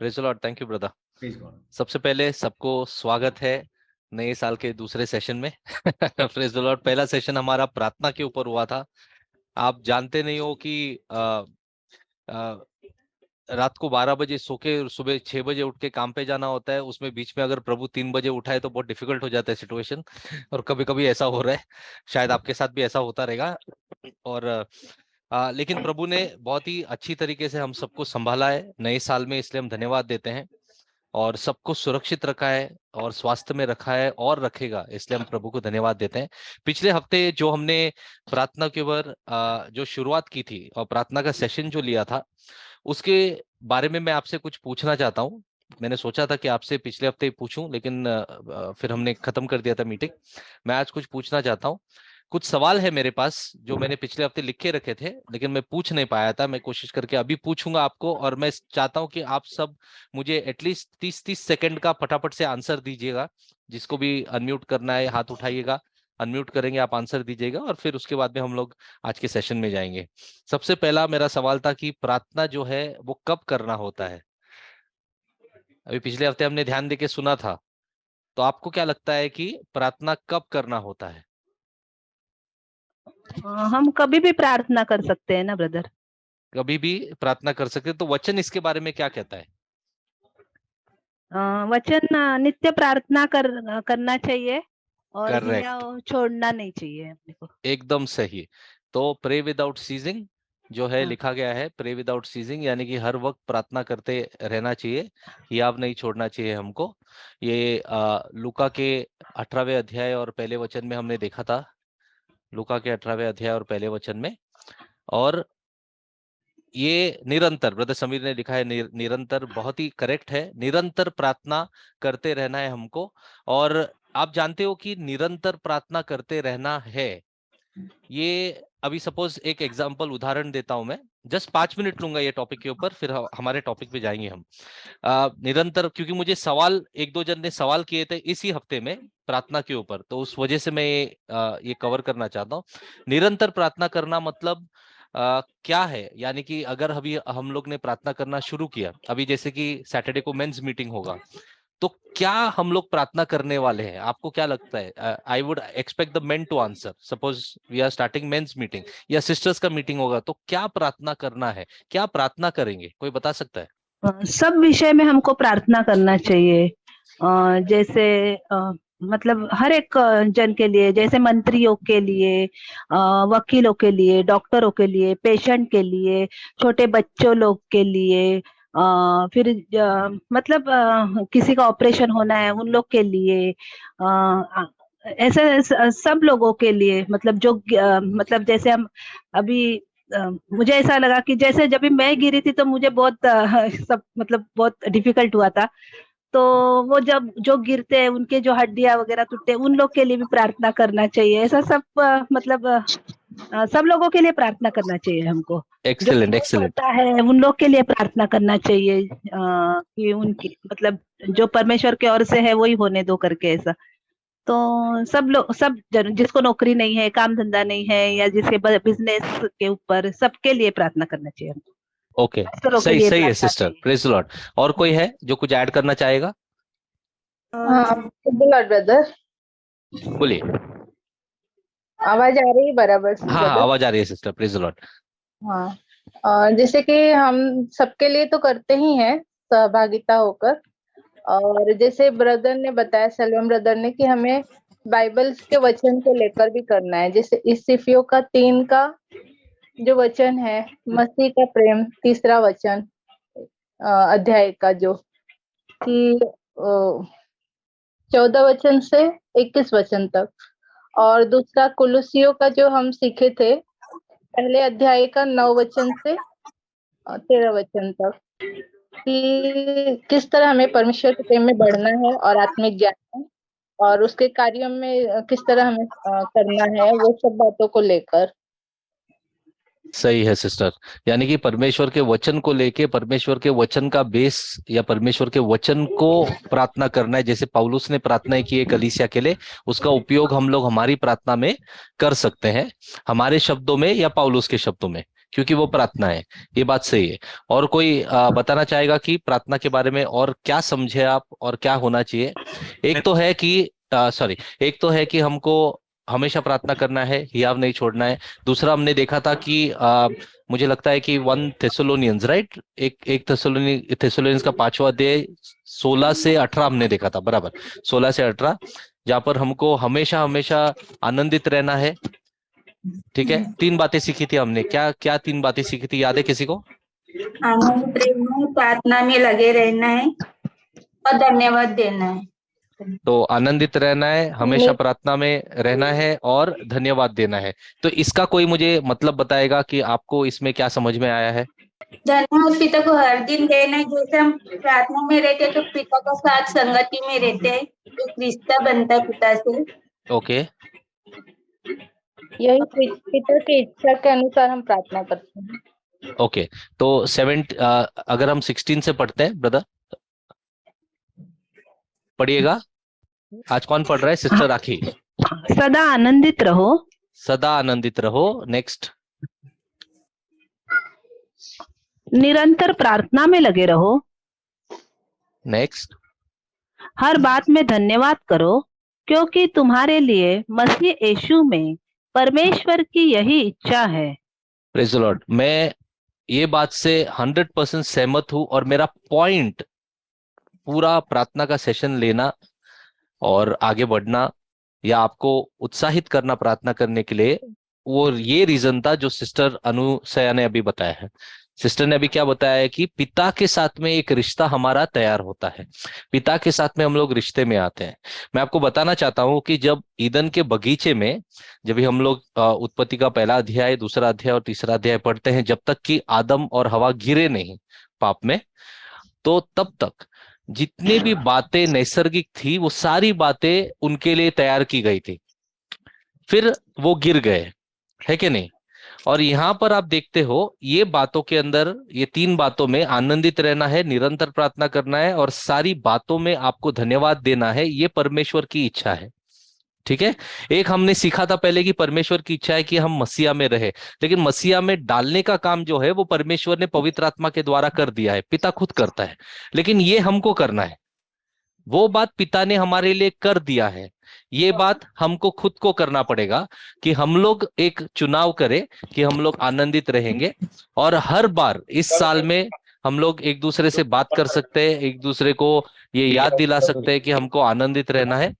Praise the Lord. Thank you brother. Praise God. सबसे पहले सबको स्वागत है नए साल के दूसरे सेशन में। Praise the Lord. पहला सेशन हमारा प्रार्थना के ऊपर हुआ था। आप जानते नहीं हो कि रात को 12 बजे सो के सुबह 6 बजे उठ के काम पे जाना होता है। उसमें बीच में अगर प्रभु 3 बजे उठाए तो बहुत डिफिकल्ट हो जाता है सिचुएशन। और कभी कभी ऐसा हो रहा है, शायद आपके साथ भी ऐसा होता रहेगा। और लेकिन प्रभु ने बहुत ही अच्छी तरीके से हम सबको संभाला है नए साल में, इसलिए हम धन्यवाद देते हैं। और सबको सुरक्षित रखा है और स्वास्थ्य में रखा है और रखेगा, इसलिए हम प्रभु को धन्यवाद देते हैं। पिछले हफ्ते जो हमने प्रार्थना के ऊपर जो शुरुआत की थी और प्रार्थना का सेशन जो लिया था, उसके बारे में मैं आपसे कुछ पूछना चाहता हूँ। मैंने सोचा था कि आपसे पिछले हफ्ते ही पूछूं, लेकिन फिर हमने खत्म कर दिया था मीटिंग। मैं आज कुछ पूछना चाहता हूँ। कुछ सवाल है मेरे पास जो मैंने पिछले हफ्ते लिख के रखे थे, लेकिन मैं पूछ नहीं पाया था। मैं कोशिश करके अभी पूछूंगा आपको, और मैं चाहता हूं कि आप सब मुझे एटलीस्ट 30-30 सेकंड का फटाफट से आंसर दीजिएगा। जिसको भी अनम्यूट करना है हाथ उठाइएगा, अनम्यूट करेंगे, आप आंसर दीजिएगा, और फिर उसके बाद में हम लोग आज के सेशन में जाएंगे। सबसे पहला मेरा सवाल था कि प्रार्थना जो है वो कब करना होता है। अभी पिछले हफ्ते हमने ध्यान देके सुना था, तो आपको क्या लगता है कि प्रार्थना कब करना होता है? हम कभी भी प्रार्थना कर सकते हैं ना ब्रदर। कभी भी प्रार्थना कर सकते, तो वचन इसके बारे में क्या कहता है? वचन नित्य प्रार्थना करना चाहिए और करेक्ट, दुनिया छोड़ना नहीं चाहिए अपने को। एकदम सही। तो प्रे विदाउट सीजिंग जो है हाँ। लिखा गया है, प्रे विदाउट सीजिंग, यानी कि हर वक्त प्रार्थना करते रहना चाहिए, हियाव नहीं छोड़ना चाहिए हमको। ये लूका के 18वें अध्याय और पहले वचन में हमने देखा था। लूका के 18वें अध्याय और पहले वचन में। और ये निरंतर, ब्रदर समीर ने लिखा है निरंतर, बहुत ही करेक्ट है। निरंतर प्रार्थना करते रहना है हमको। और आप जानते हो कि निरंतर प्रार्थना करते रहना है। ये अभी सपोज एक एग्जांपल उदाहरण देता हूं मैं, जस्ट 5 मिनट लूंगा ये टॉपिक के ऊपर, फिर हमारे टॉपिक पे जाएंगे हम। निरंतर, क्योंकि मुझे सवाल एक दो जन ने सवाल किए थे इसी हफ्ते में प्रार्थना के ऊपर, तो उस वजह से मैं ये कवर करना चाहता हूँ। निरंतर प्रार्थना करना मतलब क्या है, यानी कि अगर अभी हम लोग ने प्रार्थना करना शुरू किया, अभी जैसे कि सैटरडे को मेंस मीटिंग होगा, तो क्या हम लोग प्रार्थना करने वाले हैं? आपको क्या लगता है? I would expect the men to answer. Suppose we are starting men's meeting या सिस्टर्स का मीटिंग होगा, तो क्या प्रार्थना करना है, क्या प्रार्थना करेंगे, कोई बता सकता है? सब विषय में हमको प्रार्थना करना चाहिए। जैसे मतलब हर एक जन के लिए, जैसे मंत्रियों के लिए, वकीलों के लिए, डॉक्टरों के लिए, पेशेंट के लिए, छोटे बच्चों लोग के लिए, फिर मतलब किसी का ऑपरेशन होना है उन लोग के लिए, ऐसे सब लोगों के लिए, मतलब जो मतलब जैसे हम अभी मुझे ऐसा लगा कि जैसे जब भी मैं गिरी थी तो मुझे बहुत सब मतलब बहुत डिफिकल्ट हुआ था। तो वो जब जो गिरते हैं उनके जो हड्डियां वगैरह टूटते हैं, उन लोग के लिए भी प्रार्थना करना चाहिए। ऐसा सब मतलब सब लोगों के लिए प्रार्थना करना चाहिए हमको। जो एक्सेलेंट divorce एक्सेलेंट। होता है उन लोग के लिए प्रार्थना करना चाहिए, कि उनकी मतलब जो परमेश्वर की ओर से है वही होने दो करके, ऐसा। तो सब लोग, सब जिसको नौकरी नहीं है, काम धंधा नहीं है, या जिसके बिजनेस के ऊपर, सबके लिए प्रार्थना करना चाहिए हमको। ओके, पास्टरों के सही लिए सही है प्रार्थना सिस्टर, चाहिए। Praise the Lord. और कोई है जो कुछ ऐड करना चाहेगा? हाँ ब्रदर, बोलिए। आवाज आ रही है बराबर से हाँ, ब्रदर? आवाज आ रही है सिस्टर, प्रेज द लॉर्ड। हाँ, और जैसे कि हम सबके लिए तो करते ही हैं सहभागिता होकर, और जैसे ब्रदर ने बताया, सलमान ब्रदर ने, कि हमें बाइबल के वचन को लेकर भी करना है। जैसे इस्सिफियों का 3 का जो वचन है, मसीह का प्रेम, तीसरा वचन अध्याय का, जो कि 14 वचन से 21 वचन तक, और दूसरा कुलुसियों का जो हम सीखे थे पहले अध्याय का 9 वचन से 13 वचन तक, कि किस तरह हमें परमेश्वर के प्रेम में बढ़ना है और आत्मिक ज्ञान में, और उसके कार्यों में किस तरह हमें करना है, वो सब बातों को लेकर। सही है सिस्टर, यानी कि परमेश्वर के वचन को लेके, परमेश्वर के वचन का बेस या परमेश्वर के वचन को प्रार्थना करना है। जैसे पौलुस ने प्रार्थना की है कलीसिया के लिए, उसका उपयोग हम लोग हमारी प्रार्थना में कर सकते हैं, हमारे शब्दों में या पौलुस के शब्दों में। क्योंकि वो प्रार्थना है। ये बात सही है। और कोई बताना चाहेगा कि प्रार्थना के बारे में और क्या समझे आप और क्या होना चाहिए? एक तो है कि एक तो है कि हमको हमेशा प्रार्थना करना है, हियाव नहीं छोड़ना है। दूसरा हमने देखा था कि मुझे लगता है कि 1 थेसलोनियंस, राइट, एक थेसलोनियंस का 5वां अध्याय 16 से 18 हमने देखा था, बराबर, 16 से 18, जहां पर हमको हमेशा हमेशा आनंदित रहना है। ठीक है, 3 बातें सीखी थी हमने। क्या क्या 3 बातें सीखी थी, याद है किसी को? आनंद रहना है, प्रार्थना में लगे रहना है और धन्यवाद देना है। तो आनंदित रहना है, हमेशा प्रार्थना में रहना है और धन्यवाद देना है। तो इसका कोई मुझे मतलब बताएगा कि आपको इसमें क्या समझ में आया है? धन्यवाद पिता को हर दिन देना है। जैसे हम प्रार्थना में रहते हैं तो पिता का साथ संगति में रहते हैं, एक रिश्ता बनता है पिता से। ओके, यही पिता की इच्छा के अनुसार हम प्रार्थना करते हैं। ओके। तो 7 अगर हम 16 से पढ़ते हैं, ब्रदर पढ़िएगा। आज कौन पढ़ रहा है? सिस्टर राखी। सदा आनंदित रहो। सदा आनंदित रहो। नेक्स्ट। निरंतर प्रार्थना में लगे रहो। नेक्स्ट। हर बात में धन्यवाद करो, क्योंकि तुम्हारे लिए मसीह यीशु में परमेश्वर की यही इच्छा है। Praise the Lord. मैं ये बात से 100% सहमत हूं। और मेरा पॉइंट पूरा प्रार्थना का सेशन लेना और आगे बढ़ना या आपको उत्साहित करना प्रार्थना करने के लिए, वो ये रीजन था जो सिस्टर अनुसया ने अभी बताया है। सिस्टर ने अभी क्या बताया है कि पिता के साथ में एक रिश्ता हमारा तैयार होता है, पिता के साथ में हम लोग रिश्ते में आते हैं। मैं आपको बताना चाहता हूं कि जब ईदन के बगीचे में, जब भी हम लोग उत्पत्ति का 1 अध्याय, 2 अध्याय और 3 अध्याय पढ़ते हैं, जब तक कि आदम और हवा गिरे नहीं पाप में, तो तब तक जितनी भी बातें नैसर्गिक थी वो सारी बातें उनके लिए तैयार की गई थी। फिर वो गिर गए, है कि नहीं? और यहां पर आप देखते हो ये बातों के अंदर, ये 3 बातों में आनंदित रहना है, निरंतर प्रार्थना करना है और सारी बातों में आपको धन्यवाद देना है, ये परमेश्वर की इच्छा है। ठीक है। एक हमने सीखा था पहले कि परमेश्वर की इच्छा है कि हम मसीहा में रहे, लेकिन मसीहा में डालने का काम जो है वो परमेश्वर ने पवित्र आत्मा के द्वारा कर दिया है, पिता खुद करता है। लेकिन ये हमको करना है। वो बात पिता ने हमारे लिए कर दिया है, ये बात हमको खुद को करना पड़ेगा कि हम लोग एक चुनाव करें कि हम लोग आनंदित रहेंगे। और हर बार इस साल में हम लोग एक दूसरे से बात कर सकते हैं, एक दूसरे को ये याद दिला सकते हैं कि हमको आनंदित रहना है।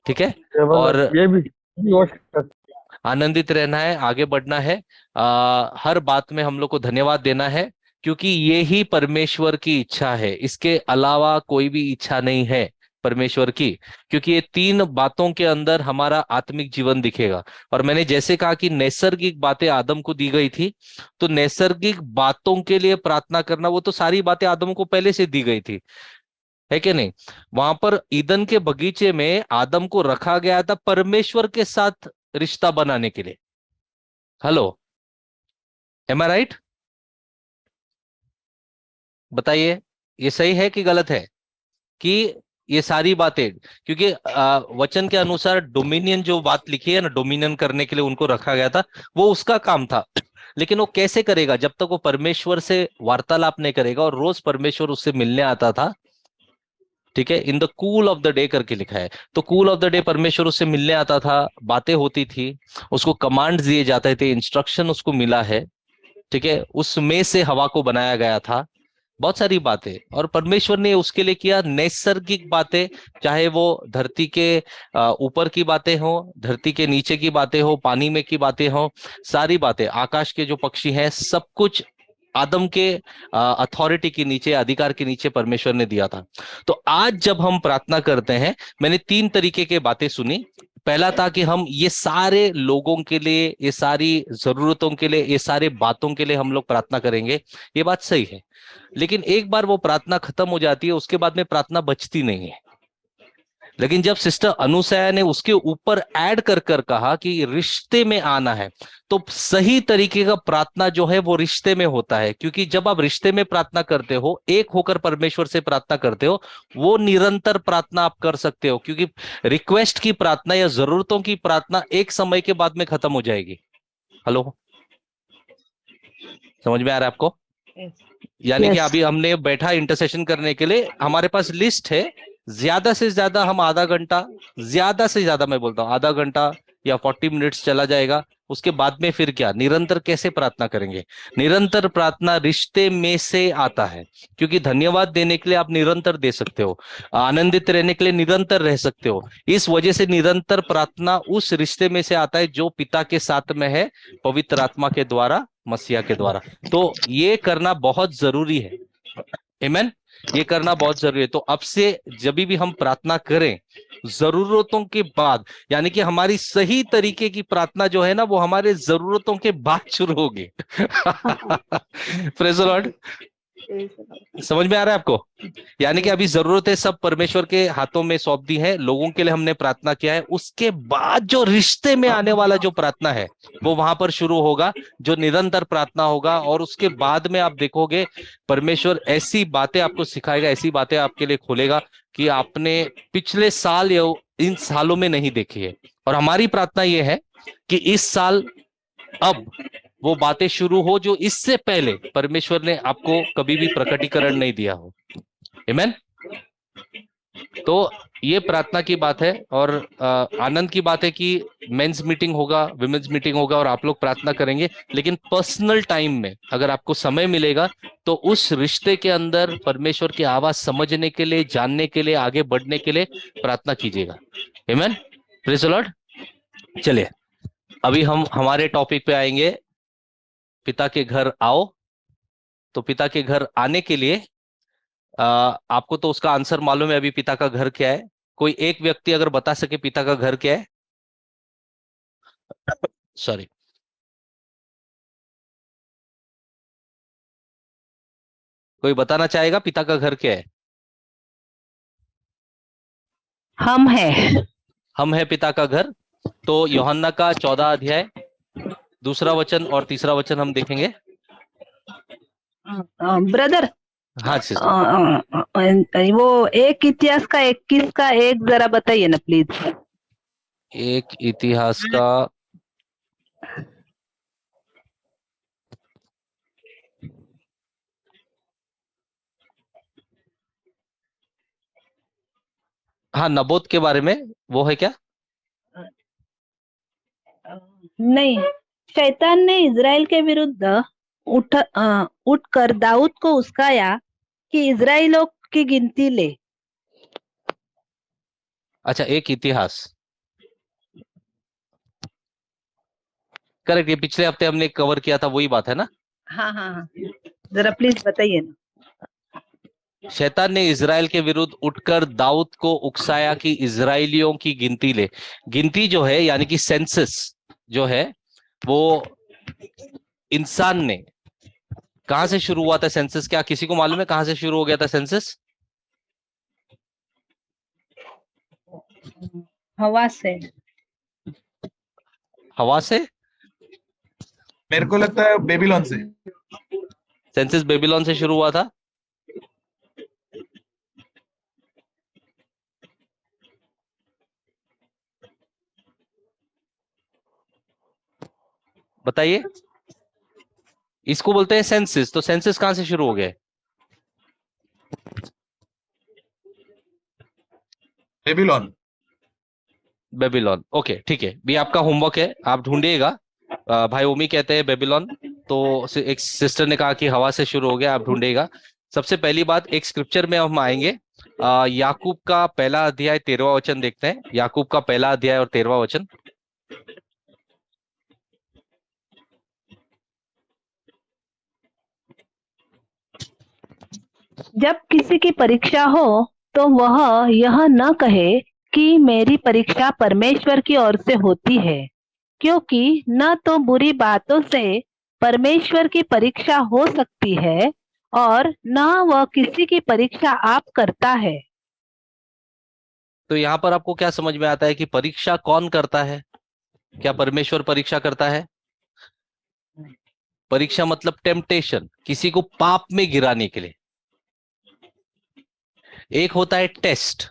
ठीक है। और ये भी आनंदित रहना है, आगे बढ़ना है, हर बात में हम लोग को धन्यवाद देना है, क्योंकि ये ही परमेश्वर की इच्छा है। इसके अलावा कोई भी इच्छा नहीं है परमेश्वर की, क्योंकि ये 3 बातों के अंदर हमारा आत्मिक जीवन दिखेगा। और मैंने जैसे कहा कि नैसर्गिक बातें आदम को दी गई थी, तो नैसर्गिक बातों के लिए प्रार्थना करना, वो तो सारी बातें आदम को पहले से दी गई थी, है कि नहीं? वहां पर ईदन के बगीचे में आदम को रखा गया था परमेश्वर के साथ रिश्ता बनाने के लिए। हेलो, एम आई राइट? बताइए, ये सही है कि गलत है? कि ये सारी बातें, क्योंकि वचन के अनुसार डोमिनियन जो बात लिखी है ना, डोमिनियन करने के लिए उनको रखा गया था, वो उसका काम था। लेकिन वो कैसे करेगा जब तक वो परमेश्वर से वार्तालाप नहीं करेगा? और रोज परमेश्वर उससे मिलने आता था। ठीक है, in the cool off the day करके लिखा है। तो कूल ऑफ द डे परमेश्वर उससे मिलने आता था, बातें होती थी, उसको कमांड दिए जाते थे, इंस्ट्रक्शन उसको मिला है। ठीक है, उसमें से हवा को बनाया गया था, बहुत सारी बातें। और परमेश्वर ने उसके लिए किया नैसर्गिक बातें, चाहे वो धरती के ऊपर की बातें हो, धरती के नीचे की बातें हो, पानी में की बातें हो, सारी बातें, आकाश के जो पक्षी हैं, सब कुछ आदम के अथॉरिटी के नीचे, अधिकार के नीचे परमेश्वर ने दिया था। तो आज जब हम प्रार्थना करते हैं, मैंने 3 तरीके के बातें सुनी। पहला था कि हम ये सारे लोगों के लिए, ये सारी जरूरतों के लिए, ये सारे बातों के लिए हम लोग प्रार्थना करेंगे, ये बात सही है। लेकिन एक बार वो प्रार्थना खत्म हो जाती है, उसके बाद में प्रार्थना बचती नहीं है। लेकिन जब सिस्टर अनुसया ने उसके ऊपर ऐड कर कर कहा कि रिश्ते में आना है, तो सही तरीके का प्रार्थना जो है वो रिश्ते में होता है। क्योंकि जब आप रिश्ते में प्रार्थना करते हो, एक होकर परमेश्वर से प्रार्थना करते हो, वो निरंतर प्रार्थना आप कर सकते हो। क्योंकि रिक्वेस्ट की प्रार्थना या जरूरतों की प्रार्थना एक समय के बाद में खत्म हो जाएगी। हेलो, समझ में आ रहा है आपको? यानी कि अभी हमने बैठा इंटरसेशन करने के लिए, हमारे पास लिस्ट है, ज्यादा से ज्यादा हम आधा घंटा, ज्यादा से ज्यादा मैं बोलता हूँ आधा घंटा या 40 मिनट्स चला जाएगा। उसके बाद में फिर क्या, निरंतर कैसे प्रार्थना करेंगे? निरंतर प्रार्थना रिश्ते में से आता है, क्योंकि धन्यवाद देने के लिए आप निरंतर दे सकते हो, आनंदित रहने के लिए निरंतर रह सकते हो। इस वजह से निरंतर प्रार्थना उस रिश्ते में से आता है जो पिता के साथ में है, पवित्र आत्मा के द्वारा, मसीहा के द्वारा। तो ये करना बहुत जरूरी है। आमीन। ये करना बहुत जरूरी है। तो अब से जब भी हम प्रार्थना करें, जरूरतों के बाद, यानी कि हमारी सही तरीके की प्रार्थना जो है ना, वो हमारे जरूरतों के बाद शुरू होगी। Praise the Lord. समझ में आ रहा है आपको? यानी कि अभी जरूरतें सब परमेश्वर के हाथों में सौंप दी है, लोगों के लिए हमने प्रार्थना किया है, उसके बाद जो रिश्ते में आने वाला जो प्रार्थना है वो वहां पर शुरू होगा, जो निरंतर प्रार्थना होगा। और उसके बाद में आप देखोगे परमेश्वर ऐसी बातें आपको सिखाएगा, ऐसी बातें आपके लिए खोलेगा कि आपने पिछले साल या इन सालों में नहीं देखी है। और हमारी प्रार्थना ये है कि इस साल अब वो बातें शुरू हो जो इससे पहले परमेश्वर ने आपको कभी भी प्रकटीकरण नहीं दिया हो। आमीन। तो ये प्रार्थना की बात है। और आनंद की बात है कि मेंस मीटिंग होगा, विमेंस मीटिंग होगा और आप लोग प्रार्थना करेंगे, लेकिन पर्सनल टाइम में अगर आपको समय मिलेगा तो उस रिश्ते के अंदर परमेश्वर की आवाज समझने के लिए, जानने के लिए, आगे बढ़ने के लिए प्रार्थना कीजिएगा। आमीन। Praise the Lord. चलिए अभी हम हमारे टॉपिक पे आएंगे, पिता के घर आओ। तो पिता के घर आने के लिए आपको तो उसका आंसर मालूम है, अभी पिता का घर क्या है। कोई एक व्यक्ति अगर बता सके पिता का घर क्या है? सॉरी, कोई बताना चाहेगा पिता का घर क्या है? हम है। हम है पिता का घर। तो यूहन्ना का 14 अध्याय 2 वचन और 3 वचन हम देखेंगे। ब्रदर, हाँ सिस्टर। वो एक इतिहास का 21 का एक जरा बताइए ना प्लीज। एक इतिहास का हाँ, नबोत के बारे में वो है क्या? नहीं, शैतान ने इज़राइल के विरुद्ध उठकर दाऊद को उस्काया कि इज़राइलों की गिनती ले। अच्छा, एक इतिहास, करेक्ट। ये पिछले हफ्ते हमने कवर किया था, वही बात है ना? हाँ हाँ हाँ, जरा प्लीज बताइए ना। शैतान ने इज़राइल के विरुद्ध उठकर दाऊद को उकसाया कि इज़राइलियों की गिनती ले। गिनती जो है यानी कि सेंसस जो है, वो इंसान ने, कहां से शुरू हुआ था सेंसस? क्या किसी को मालूम है कहां से शुरू हो गया था सेंसस? हवा से। हवा से? मेरे को लगता है बेबीलोन से। सेंसस बेबीलोन से शुरू हुआ था। बताइए। इसको बोलते हैं सेंसस। तो सेंसस कहां से शुरू हो गए? बेबीलोन। बेबीलोन। ओके, ठीक है, भी आपका होमवर्क है, आप ढूंढिएगा। भाई ओमी कहते हैं बेबीलोन, तो एक सिस्टर ने कहा कि हवा से शुरू हो गया, आप ढूंढिएगा। सबसे पहली बात, एक स्क्रिप्चर में हम आएंगे। याकूब का 1 अध्याय 13वां वचन देखते हैं। याकूब का 1 अध्याय और 13वां वचन। जब किसी की परीक्षा हो तो वह यह न कहे कि मेरी परीक्षा परमेश्वर की ओर से होती है, क्योंकि न तो बुरी बातों से परमेश्वर की परीक्षा हो सकती है और न वह किसी की परीक्षा आप करता है। तो यहाँ पर आपको क्या समझ में आता है कि परीक्षा कौन करता है? क्या परमेश्वर परीक्षा करता है? परीक्षा मतलब टेम्पटेशन, किसी को पाप में गिराने के लिए। एक होता है टेस्ट,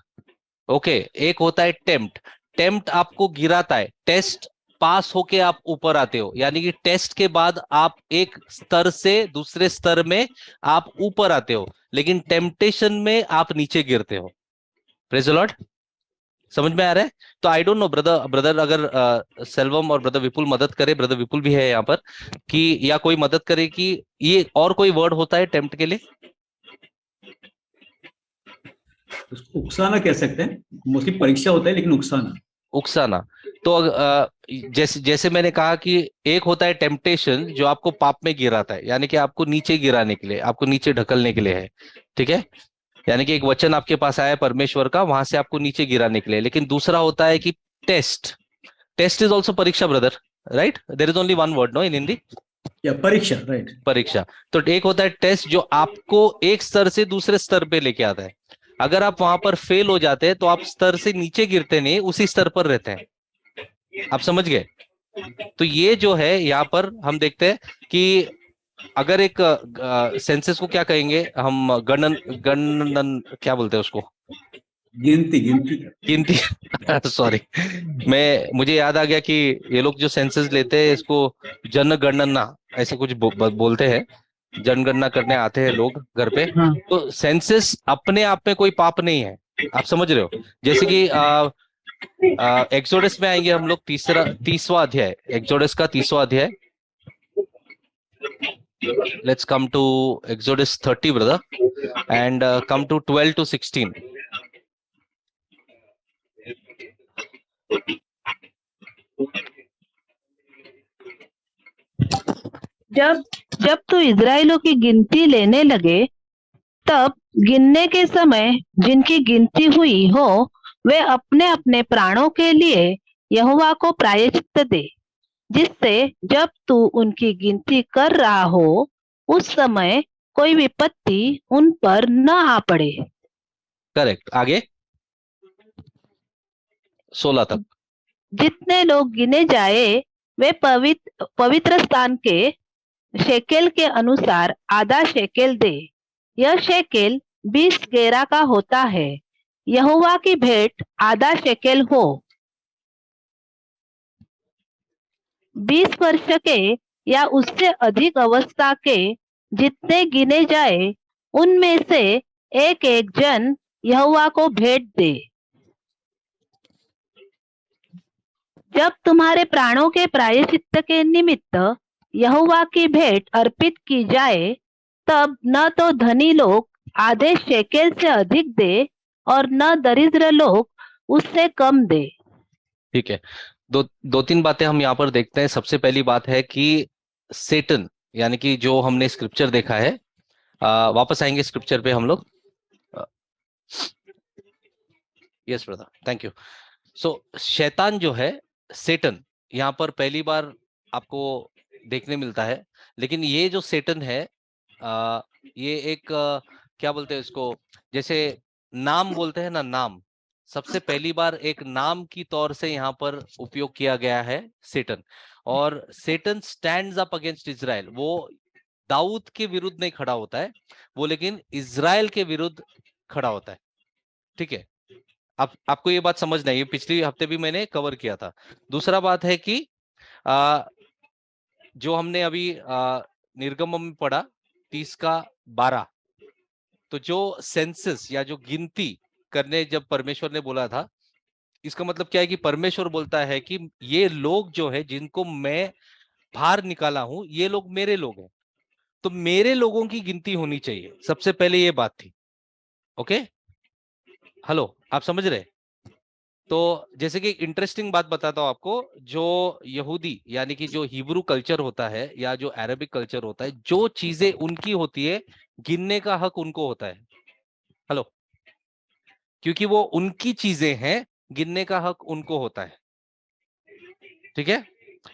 ओके, एक होता है टेम्प्ट। टेम्प्ट आपको गिराता है, टेस्ट पास होके आप ऊपर आते हो, यानी कि टेस्ट के बाद आप एक स्तर से दूसरे स्तर में आप ऊपर आते हो, लेकिन टेम्पटेशन में आप नीचे गिरते हो। Praise the Lord. समझ में आ रहा है? तो आई डोंट नो ब्रदर अगर सेल्वम और ब्रदर विपुल मदद करे, ब्रदर विपुल भी है यहाँ पर, कि या कोई मदद करे कि ये और कोई वर्ड होता है टेम्प्ट के लिए? उसको उकसाना कह सकते हैं, मोस्टली परीक्षा होता है, लेकिन उकसाना। उकसाना। तो जैसे जैसे मैंने कहा कि एक होता है टेम्पटेशन जो आपको पाप में गिराता है, यानी कि आपको नीचे गिराने के लिए, आपको नीचे ढकलने के लिए है, ठीक है? यानी कि एक वचन आपके पास आया परमेश्वर का, वहां से आपको नीचे गिराने के लिए। लेकिन दूसरा होता है कि टेस्ट। टेस्ट इज ऑल्सो परीक्षा brother, right? There is only one word no in Hindi, या परीक्षा, राइट। परीक्षा। तो एक होता है टेस्ट जो आपको एक स्तर से दूसरे स्तर पे लेके आता है। अगर आप वहां पर फेल हो जाते हैं तो आप स्तर से नीचे गिरते नहीं, उसी स्तर पर रहते हैं। आप समझ गए? तो ये जो है यहाँ पर हम देखते हैं कि अगर एक सेंसस को क्या कहेंगे हम, गणन गणन क्या बोलते हैं उसको? गिनती, गिनती। गिनती सॉरी, मुझे याद आ गया कि ये लोग जो सेंसस लेते हैं इसको जनगणना ऐसे कुछ बोलते हैं। जनगणना करने आते हैं लोग घर पे। हाँ। तो सेंसस अपने आप में कोई पाप नहीं है, आप समझ रहे हो? जैसे कि एक्सोडस में आएंगे हम लोग, 30वां अध्याय, एक्सोडस का 30वां अध्याय। Let's come to Exodus 30 brother, and come to 12 to 16। जब तू इजराइलों की गिनती लेने लगे, तब गिनने के समय जिनकी गिनती हुई हो वे अपने अपने प्राणों के लिए यहोवा को प्रायश्चित दे, जिससे जब तू उनकी गिनती कर रहा हो उस समय कोई विपत्ति उन पर न आ पड़े। करेक्ट। आगे 16 तक। जितने लोग गिने जाए वे पवित्र स्थान के शेकेल के अनुसार आधा शेकेल दे। यह शेकेल 20 गेरा का होता है। यहोवा की भेंट आधा शेकेल हो। 20 वर्ष के या उससे अधिक अवस्था के जितने गिने जाए उनमें से एक एक जन यहोवा को भेंट दे। जब तुम्हारे प्राणों के प्रायश्चित के निमित्त यहोवा की भेंट अर्पित की जाए, तब न तो धनी लोग आधे शेकेल से अधिक दे और न दरिद्र लोग उससे कम दे। ठीक है, दो तीन बातें हम यहाँ पर देखते हैं। सबसे पहली बात है कि सेटन, यानी कि जो हमने स्क्रिप्चर देखा है, वापस आएंगे स्क्रिप्चर पे हम लोग। Yes brother, thank you. So शैतान जो है, सेटन, यहाँ पर पहली बार आपको देखने मिलता है। लेकिन ये जो सेटन है, ये एक क्या बोलते हैं इसको, जैसे नाम बोलते हैं ना, नाम, सबसे पहली बार एक नाम की तौर से यहाँ पर उपयोग किया गया है सेटन। और सेटन स्टैंड्स अप अगेंस्ट इजराइल। वो दाऊद के विरुद्ध नहीं खड़ा होता है वो, लेकिन इजराइल के विरुद्ध खड़ा होता है। ठीक है, आपको ये बात समझना है, ये पिछले हफ्ते भी मैंने कवर किया था। दूसरा बात है कि जो हमने अभी निर्गमन में पढ़ा 30 का 12, तो जो सेंसस या जो गिनती करने जब परमेश्वर ने बोला था, इसका मतलब क्या है कि परमेश्वर बोलता है कि ये लोग जो है जिनको मैं बाहर निकाला हूं, ये लोग मेरे लोग हैं, तो मेरे लोगों की गिनती होनी चाहिए। सबसे पहले ये बात थी। ओके, हेलो, आप समझ रहे? तो जैसे कि इंटरेस्टिंग बात बताता हूं आपको, जो यहूदी यानी कि जो हिब्रू कल्चर होता है या जो अरबिक कल्चर होता है, जो चीजें उनकी होती है गिनने का हक उनको होता है। हेलो, क्योंकि वो उनकी चीजें हैं, गिनने का हक उनको होता है। ठीक है,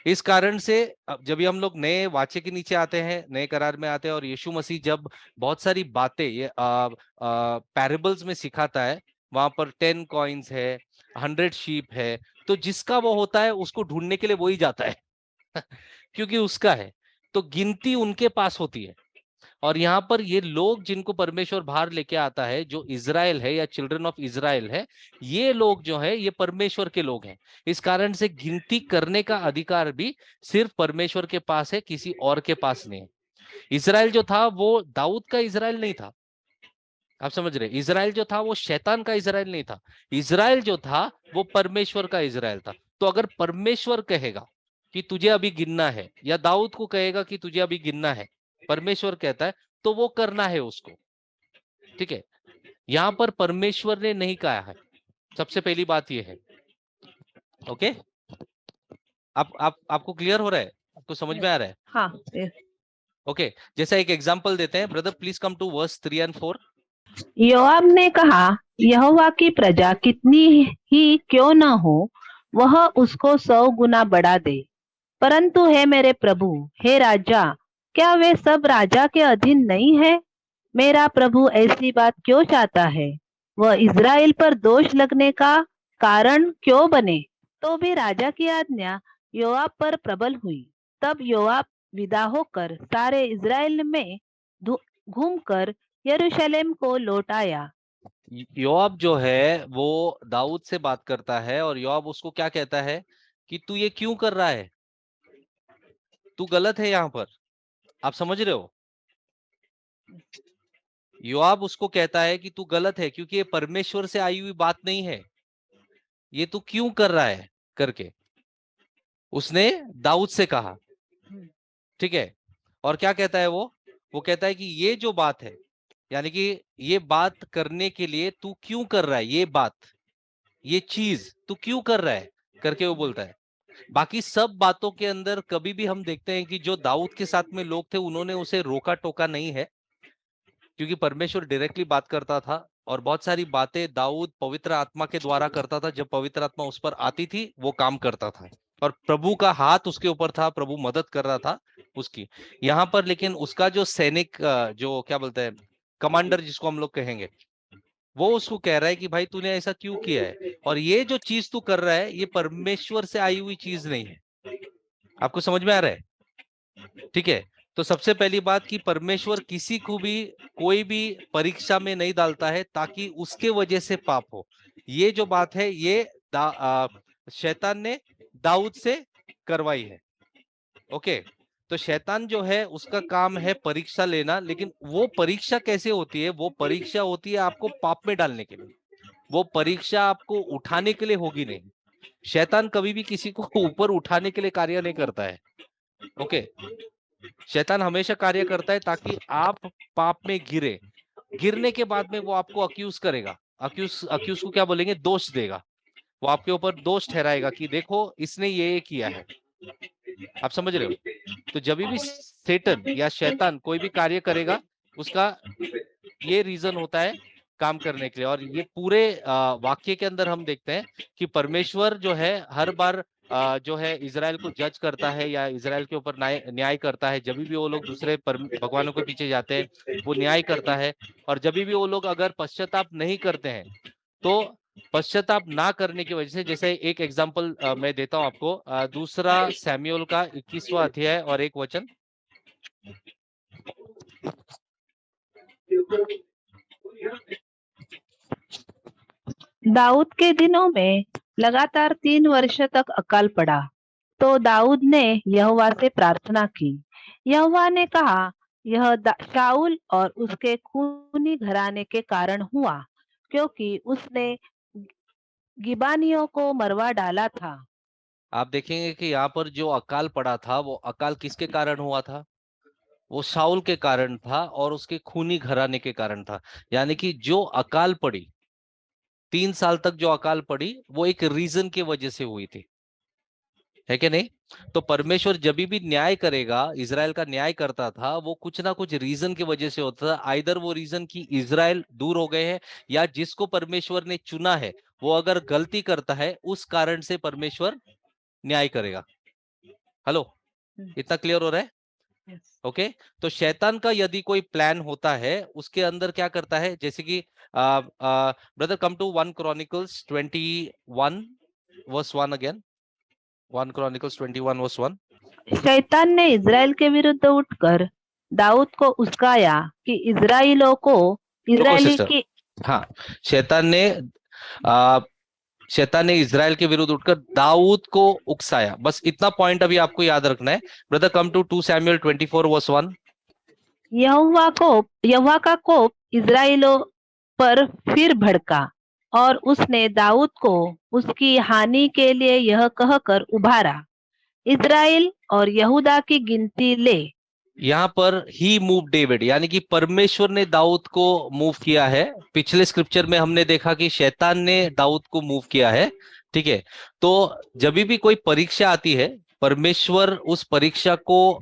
इस कारण से जब भी हम लोग नए वाचे के नीचे आते हैं, नए करार में आते हैं, और यीशु मसीह जब बहुत सारी बातें ये पैरेबल्स में सिखाता है, वहां पर 10 कॉइन्स है, 100 शीप है, तो जिसका वो होता है उसको ढूंढने के लिए वो ही जाता है क्योंकि उसका है, तो गिनती उनके पास होती है। और यहाँ पर ये लोग जिनको परमेश्वर बाहर लेके आता है, जो इजराइल है या चिल्ड्रन ऑफ इजराइल है, ये लोग जो है ये परमेश्वर के लोग हैं। इस कारण से गिनती करने का अधिकार भी सिर्फ परमेश्वर के पास है, किसी और के पास नहीं है। इजराइल जो था वो दाऊद का इजराइल नहीं था, आप समझ रहे? इजराइल जो था वो शैतान का इजराइल नहीं था, इजराइल जो था वो परमेश्वर का इजराइल था। तो अगर परमेश्वर कहेगा कि तुझे अभी गिनना है, या दाऊद को कहेगा कि तुझे अभी गिनना है, परमेश्वर कहता है, तो वो करना है उसको। ठीक है, यहां पर परमेश्वर ने नहीं कहा है, सबसे पहली बात ये है। ओके, आपको क्लियर हो रहा है? आपको समझ में आ रहा है? हाँ, yes. ओके, जैसा एक एग्जांपल देते हैं। Brother please come to verse 3 and 4। योआब ने कहा, यहोवा की प्रजा कितनी ही क्यों न हो, वह उसको 100 गुना बढ़ा दे। परंतु हे मेरे प्रभु, हे राजा, क्या वे सब राजा के अधीन नहीं है? मेरा प्रभु ऐसी बात क्यों चाहता है? वह इजराइल पर दोष लगने का कारण क्यों बने? तो भी राजा की आज्ञा योआब पर प्रबल हुई। तब योआब विदा होकर सारे इजराइल में घूमकर यरूशलेम को लौट आया। योआब जो है वो दाऊद से बात करता है, और योआब उसको क्या कहता है कि तू ये क्यों कर रहा है, तू गलत है यहाँ पर। आप समझ रहे हो? योआब उसको कहता है कि तू गलत है, क्योंकि ये परमेश्वर से आई हुई बात नहीं है, ये तू क्यों कर रहा है करके उसने दाऊद से कहा। ठीक है, और क्या कहता है वो कहता है कि ये जो बात है, यानी कि ये बात करने के लिए तू क्यों कर रहा है, ये बात, ये चीज तू क्यों कर रहा है करके वो बोलता है। बाकी सब बातों के अंदर कभी भी हम देखते हैं कि जो दाऊद के साथ में लोग थे उन्होंने उसे रोका टोका नहीं है, क्योंकि परमेश्वर डायरेक्टली बात करता था, और बहुत सारी बातें दाऊद पवित्र आत्मा के द्वारा करता था। जब पवित्र आत्मा उस पर आती थी वो काम करता था, और प्रभु का हाथ उसके ऊपर था, प्रभु मदद कर रहा था उसकी। यहाँ पर लेकिन उसका जो सैनिक, जो क्या बोलते हैं, कमांडर जिसको हम लोग कहेंगे, वो उसको कह रहा है कि भाई तूने ऐसा क्यों किया है, और ये जो चीज तू कर रहा है ये परमेश्वर से आई हुई चीज नहीं है। आपको समझ में आ रहा है? ठीक है, तो सबसे पहली बात कि परमेश्वर किसी को भी कोई भी परीक्षा में नहीं डालता है ताकि उसके वजह से पाप हो। ये जो बात है ये शैतान ने दाऊद से करवाई है। ओके, तो शैतान जो है उसका काम है परीक्षा लेना, लेकिन वो परीक्षा कैसे होती है? वो परीक्षा होती है आपको पाप में डालने के लिए, वो परीक्षा आपको उठाने के लिए होगी नहीं। शैतान कभी भी किसी को ऊपर उठाने के लिए कार्य नहीं करता है। ओके, शैतान हमेशा कार्य करता है ताकि आप पाप में गिरने के बाद में वो आपको अक्यूज करेगा। अक्यूज को क्या बोलेंगे? दोष देगा। वो आपके ऊपर दोष ठहराएगा कि देखो इसने ये किया है। आप समझ रहे हो? तो जब भी सेटन या शैतान कोई भी कार्य करेगा उसका ये रीजन होता है काम करने के लिए। और ये पूरे वाक्य के अंदर हम देखते हैं कि परमेश्वर जो है हर बार जो है इजराइल को जज करता है या इजराइल के ऊपर न्याय करता है। जब भी वो लोग दूसरे भगवानों के पीछे जाते हैं वो न्याय करता है, और जब भी वो लोग अगर पश्चाताप नहीं करते हैं तो पश्चाताप ना करने की वजह से, जैसे एक एग्जांपल मैं देता हूं आपको, दूसरा सैमुएल का 21वां अध्याय और 1 वचन। दाऊद के दिनों में लगातार 3 वर्ष तक अकाल पड़ा, तो दाऊद ने यहोवा से प्रार्थना की। यहोवा ने कहा, यह शाऊल और उसके खूनी घराने के कारण हुआ, क्योंकि उसने गिबानियों को मरवा डाला था। आप देखेंगे कि यहाँ पर जो अकाल पड़ा था वो अकाल किसके कारण हुआ था? वो शाऊल के कारण था और उसके खूनी घराने के कारण था। यानी कि जो अकाल पड़ी, 3 साल तक जो अकाल पड़ी, वो एक रीजन की वजह से हुई थी, है कि नहीं? तो परमेश्वर जब भी न्याय करेगा, इजराइल का न्याय करता था, वो कुछ ना कुछ रीजन की वजह से होता था। आइदर वो रीजन की इजराइल दूर हो गए हैं, या जिसको परमेश्वर ने चुना है वो अगर गलती करता है उस कारण से परमेश्वर न्याय करेगा। हेलो, इतना क्लियर हो रहा है? ओके, तो शैतान का यदि कोई प्लान होता है उसके अंदर क्या करता है, जैसे कि brother come to 1 Chronicles 21 verse 1 again. 1 Chronicles 21 verse 1। शैतान ने इजराइल के विरुद्ध उठकर दाऊद को उस्काया कि इजराइलों को इजरायली सिस्टर। की हाँ, शैतान ने इजराइल के विरुद्ध उठकर दाऊद को उकसाया। बस इतना पॉइंट अभी आपको याद रखना है। Brother, come to 2 Samuel 24:1। यहोवा का कोप इजराइलों पर फिर भड़का और उसने दाऊद को उसकी हानि के लिए यह कहकर उभारा, इजराइल और यहूदा की गिनती ले। यहाँ पर ही मूव डेविड, यानी कि परमेश्वर ने दाऊद को मूव किया है। पिछले स्क्रिप्चर में हमने देखा कि शैतान ने दाऊद को मूव किया है। ठीक है, तो जब भी कोई परीक्षा आती है, परमेश्वर उस परीक्षा को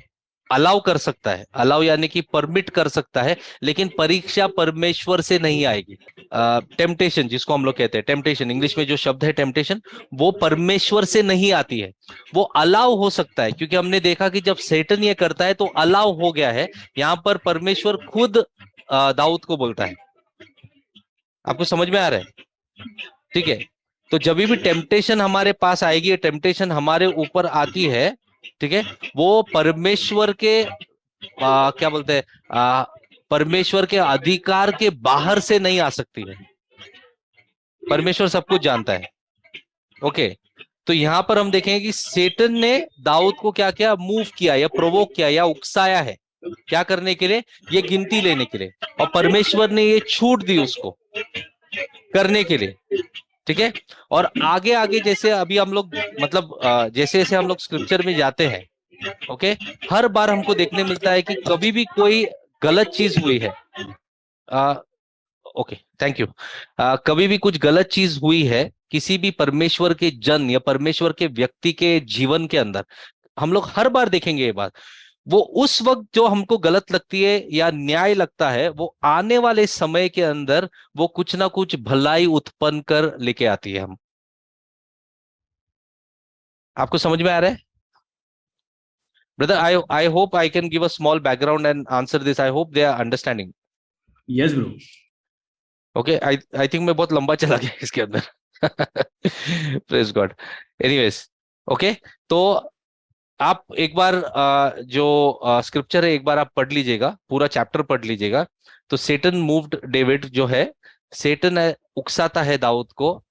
अलाउ कर सकता है। अलाउ यानी कि परमिट कर सकता है, लेकिन परीक्षा परमेश्वर से नहीं आएगी। टेम्पटेशन जिसको हम लोग कहते हैं, टेम्पटेशन इंग्लिश में जो शब्द है टेम्पटेशन, वो परमेश्वर से नहीं आती है, वो अलाउ हो सकता है। क्योंकि हमने देखा कि जब सैटन ये करता है तो अलाउ हो गया है। यहाँ पर परमेश्वर खुद दाऊद को बोलता है। आपको समझ में आ रहा है? ठीक है, तो जब भी टेम्पटेशन हमारे पास आएगी, टेम्पटेशन हमारे ऊपर आती है, ठीक है, वो परमेश्वर के क्या बोलते हैं, परमेश्वर के अधिकार के बाहर से नहीं आ सकती है। परमेश्वर सब कुछ जानता है। ओके, तो यहां पर हम देखेंगे कि सैटन ने दाऊद को क्या किया, मूव किया या प्रोवोक किया या उकसाया है। क्या करने के लिए? ये गिनती लेने के लिए। और परमेश्वर ने ये छूट दी उसको करने के लिए। ठीक है, और आगे आगे जैसे अभी हम लोग मतलब जैसे जैसे हम लोग स्क्रिप्चर में जाते हैं, ओके, हर बार हमको देखने मिलता है कि कभी भी कोई गलत चीज हुई है, ओके थैंक यू, कभी भी कुछ गलत चीज हुई है किसी भी परमेश्वर के जन या परमेश्वर के व्यक्ति के जीवन के अंदर, हम लोग हर बार देखेंगे ये बात। वो उस वक्त जो हमको गलत लगती है या न्याय लगता है, वो आने वाले समय के अंदर वो कुछ ना कुछ भलाई उत्पन्न कर लेके आती है। हम आपको समझ में आ रहा है? Brother, I hope I can give a small background and answer this. I hope they are understanding. Yes bro. Okay, I think मैं बहुत लंबा चला गया इसके अंदर। Praise God. Anyways, okay, तो आप एक बार जो स्क्रिप्चर है एक बार आप पढ़ लीजिएगा, पूरा चैप्टर पढ़ लीजिएगा। तो सैटन मूव्ड डेविड जो है, सैटन उकसाता है दाऊद को।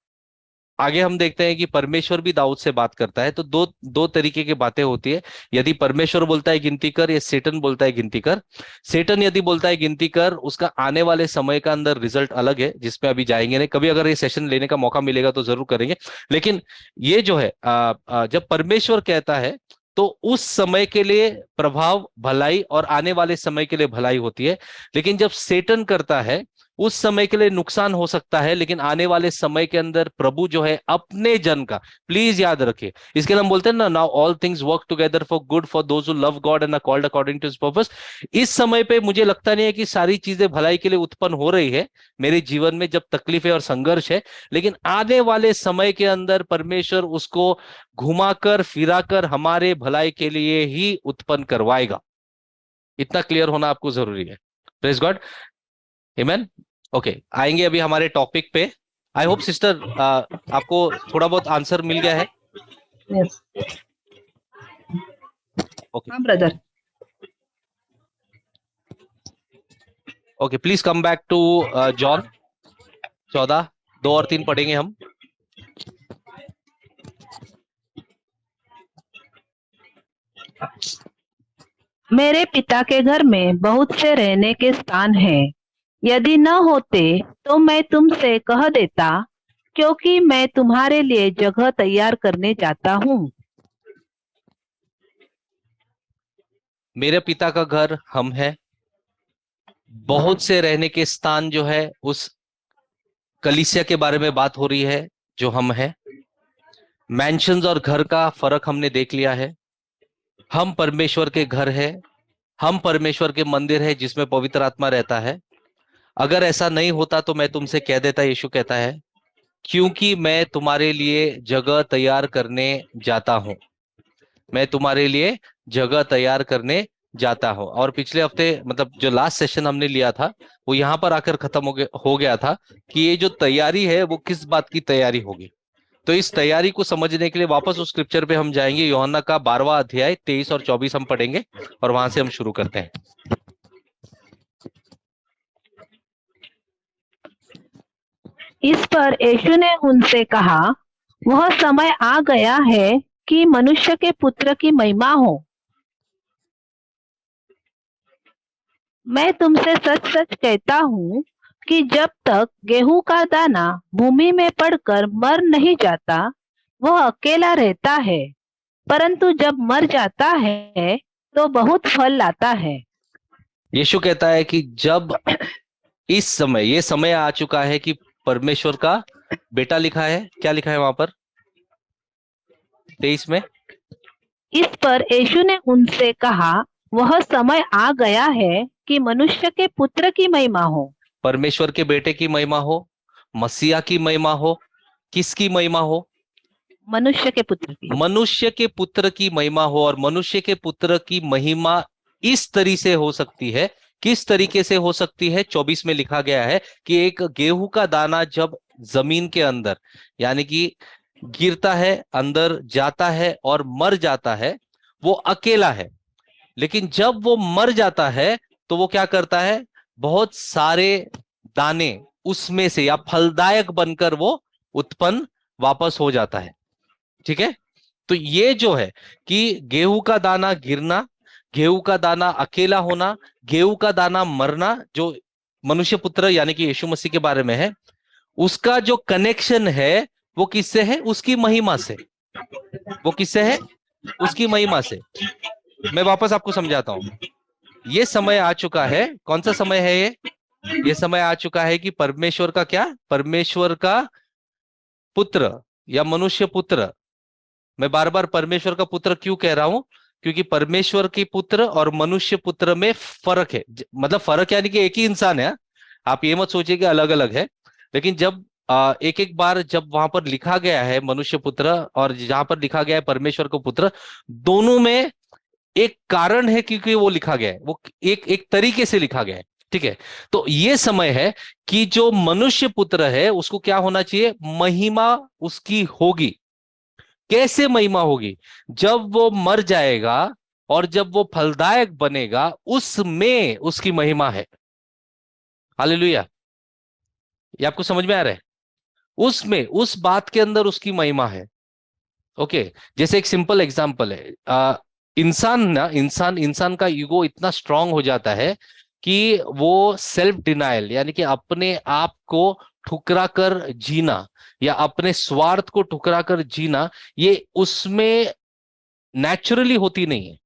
आगे हम देखते हैं कि परमेश्वर भी दाऊद से बात करता है। तो दो तरीके की बातें होती है। यदि परमेश्वर बोलता है गिनती कर, या सैटन बोलता है गिनती कर। सैटन यदि बोलता है गिनती कर, उसका आने वाले समय का अंदर रिजल्ट अलग है, जिसमें अभी जाएंगे नहीं। कभी अगर ये सेशन लेने का मौका मिलेगा तो जरूर करेंगे। लेकिन ये जो है जब परमेश्वर कहता है तो उस समय के लिए प्रभाव भलाई और आने वाले समय के लिए भलाई होती है। लेकिन जब सैटन करता है, उस समय के लिए नुकसान हो सकता है, लेकिन आने वाले समय के अंदर प्रभु जो है अपने जन का, प्लीज याद रखिए, इसके लिए हम बोलते हैं ना, now all things work together for good for those who love God and are called according to his purpose. इस समय पे मुझे लगता नहीं है कि सारी चीजें भलाई के लिए उत्पन्न हो रही है मेरे जीवन में, जब तकलीफें और संघर्ष है। लेकिन आने वाले समय के अंदर परमेश्वर उसको घुमाकर फिराकर हमारे भलाई के लिए ही उत्पन्न करवाएगा। इतना क्लियर होना आपको जरूरी है। प्रेज गॉड, आमेन। ओके, आएंगे अभी हमारे टॉपिक पे। आई होप सिस्टर आपको थोड़ा बहुत आंसर मिल गया है। यस ओके, हाँ brother. Okay, please come back to John 14, 2 और 3 पढ़ेंगे हम। मेरे पिता के घर में बहुत से रहने के स्थान हैं। यदि न होते तो मैं तुमसे कह देता, क्योंकि मैं तुम्हारे लिए जगह तैयार करने जाता हूँ। मेरे पिता का घर हम है, बहुत से रहने के स्थान जो है उस कलीसिया के बारे में बात हो रही है जो हम है। मैंशंस और घर का फर्क हमने देख लिया है। हम परमेश्वर के घर है, हम परमेश्वर के मंदिर है जिसमें पवित्र आत्मा रहता है। अगर ऐसा नहीं होता तो मैं तुमसे कह देता, यीशु कहता है, क्योंकि मैं तुम्हारे लिए जगह तैयार करने जाता हूं। मैं तुम्हारे लिए जगह तैयार करने जाता हूं। और पिछले हफ्ते मतलब जो लास्ट सेशन हमने लिया था वो यहां पर आकर खत्म हो गया था कि ये जो तैयारी है वो किस बात की तैयारी होगी। तो इस तैयारी को समझने के लिए वापस उस स्क्रिप्चर पे हम जाएंगे। यूहन्ना का 12वां अध्याय 23 और 24 हम पढ़ेंगे और वहां से हम शुरू करते हैं। इस पर यीशु ने उनसे कहा, वह समय आ गया है कि मनुष्य के पुत्र की महिमा हो। मैं तुमसे सच सच कहता हूँ कि जब तक गेहूं का दाना भूमि में पड़कर मर नहीं जाता, वह अकेला रहता है, परंतु जब मर जाता है तो बहुत फल लाता है। यीशु कहता है कि जब इस समय, ये समय आ चुका है कि परमेश्वर का बेटा लिखा है, क्या लिखा है वहां पर 23 में? इस पर यीशु ने उनसे कहा, वह समय आ गया है कि मनुष्य के पुत्र की महिमा हो। परमेश्वर के बेटे की महिमा हो, मसीहा की महिमा हो, किसकी महिमा हो? मनुष्य के पुत्र की। मनुष्य के पुत्र की महिमा हो। और मनुष्य के पुत्र की महिमा इस तरीके से हो सकती है। किस तरीके से हो सकती है? 24 में लिखा गया है कि एक गेहूं का दाना जब जमीन के अंदर यानी कि गिरता है, अंदर जाता है और मर जाता है, वो अकेला है। लेकिन जब वो मर जाता है तो वो क्या करता है? बहुत सारे दाने उसमें से या फलदायक बनकर वो उत्पन्न वापस हो जाता है। ठीक है? तो ये जो है कि गेहूं का दाना गिरना, गेहूं का दाना अकेला होना, गेहूं का दाना मरना, जो मनुष्य पुत्र यानी कि यीशु मसीह के बारे में है, उसका जो कनेक्शन है वो किससे है? उसकी महिमा से। वो किससे है? उसकी महिमा से। मैं वापस आपको समझाता हूं। ये समय आ चुका है। कौन सा समय है ये समय आ चुका है कि परमेश्वर का क्या? परमेश्वर का पुत्र या मनुष्य पुत्र। मैं बार बार परमेश्वर का पुत्र क्यों कह रहा हूं? क्योंकि परमेश्वर के पुत्र और मनुष्य पुत्र में फर्क है। मतलब फर्क यानी कि एक ही इंसान है। आप ये मत सोचिए कि अलग अलग है। लेकिन जब एक एक बार जब वहां पर लिखा गया है मनुष्य पुत्र और जहां पर लिखा गया है परमेश्वर को पुत्र, दोनों में एक कारण है क्योंकि वो लिखा गया है, वो एक एक तरीके से लिखा गया है। ठीक है? तो ये समय है कि जो मनुष्य पुत्र है उसको क्या होना चाहिए? महिमा उसकी होगी। कैसे महिमा होगी? जब वो मर जाएगा और जब वो फलदायक बनेगा, उसमें उसकी महिमा है। हालेलुया! ये आपको समझ में आ रहा है? उसमें, उस बात के अंदर उसकी महिमा है। ओके? जैसे एक सिंपल एग्जांपल है, इंसान का ईगो इतना स्ट्रांग हो जाता है कि वो सेल्फ डिनायल यानी कि अपने आप को ठुकरा कर जीना या अपने स्वार्थ को ठुकरा कर जीना, ये उसमें नेचुरली होती नहीं है।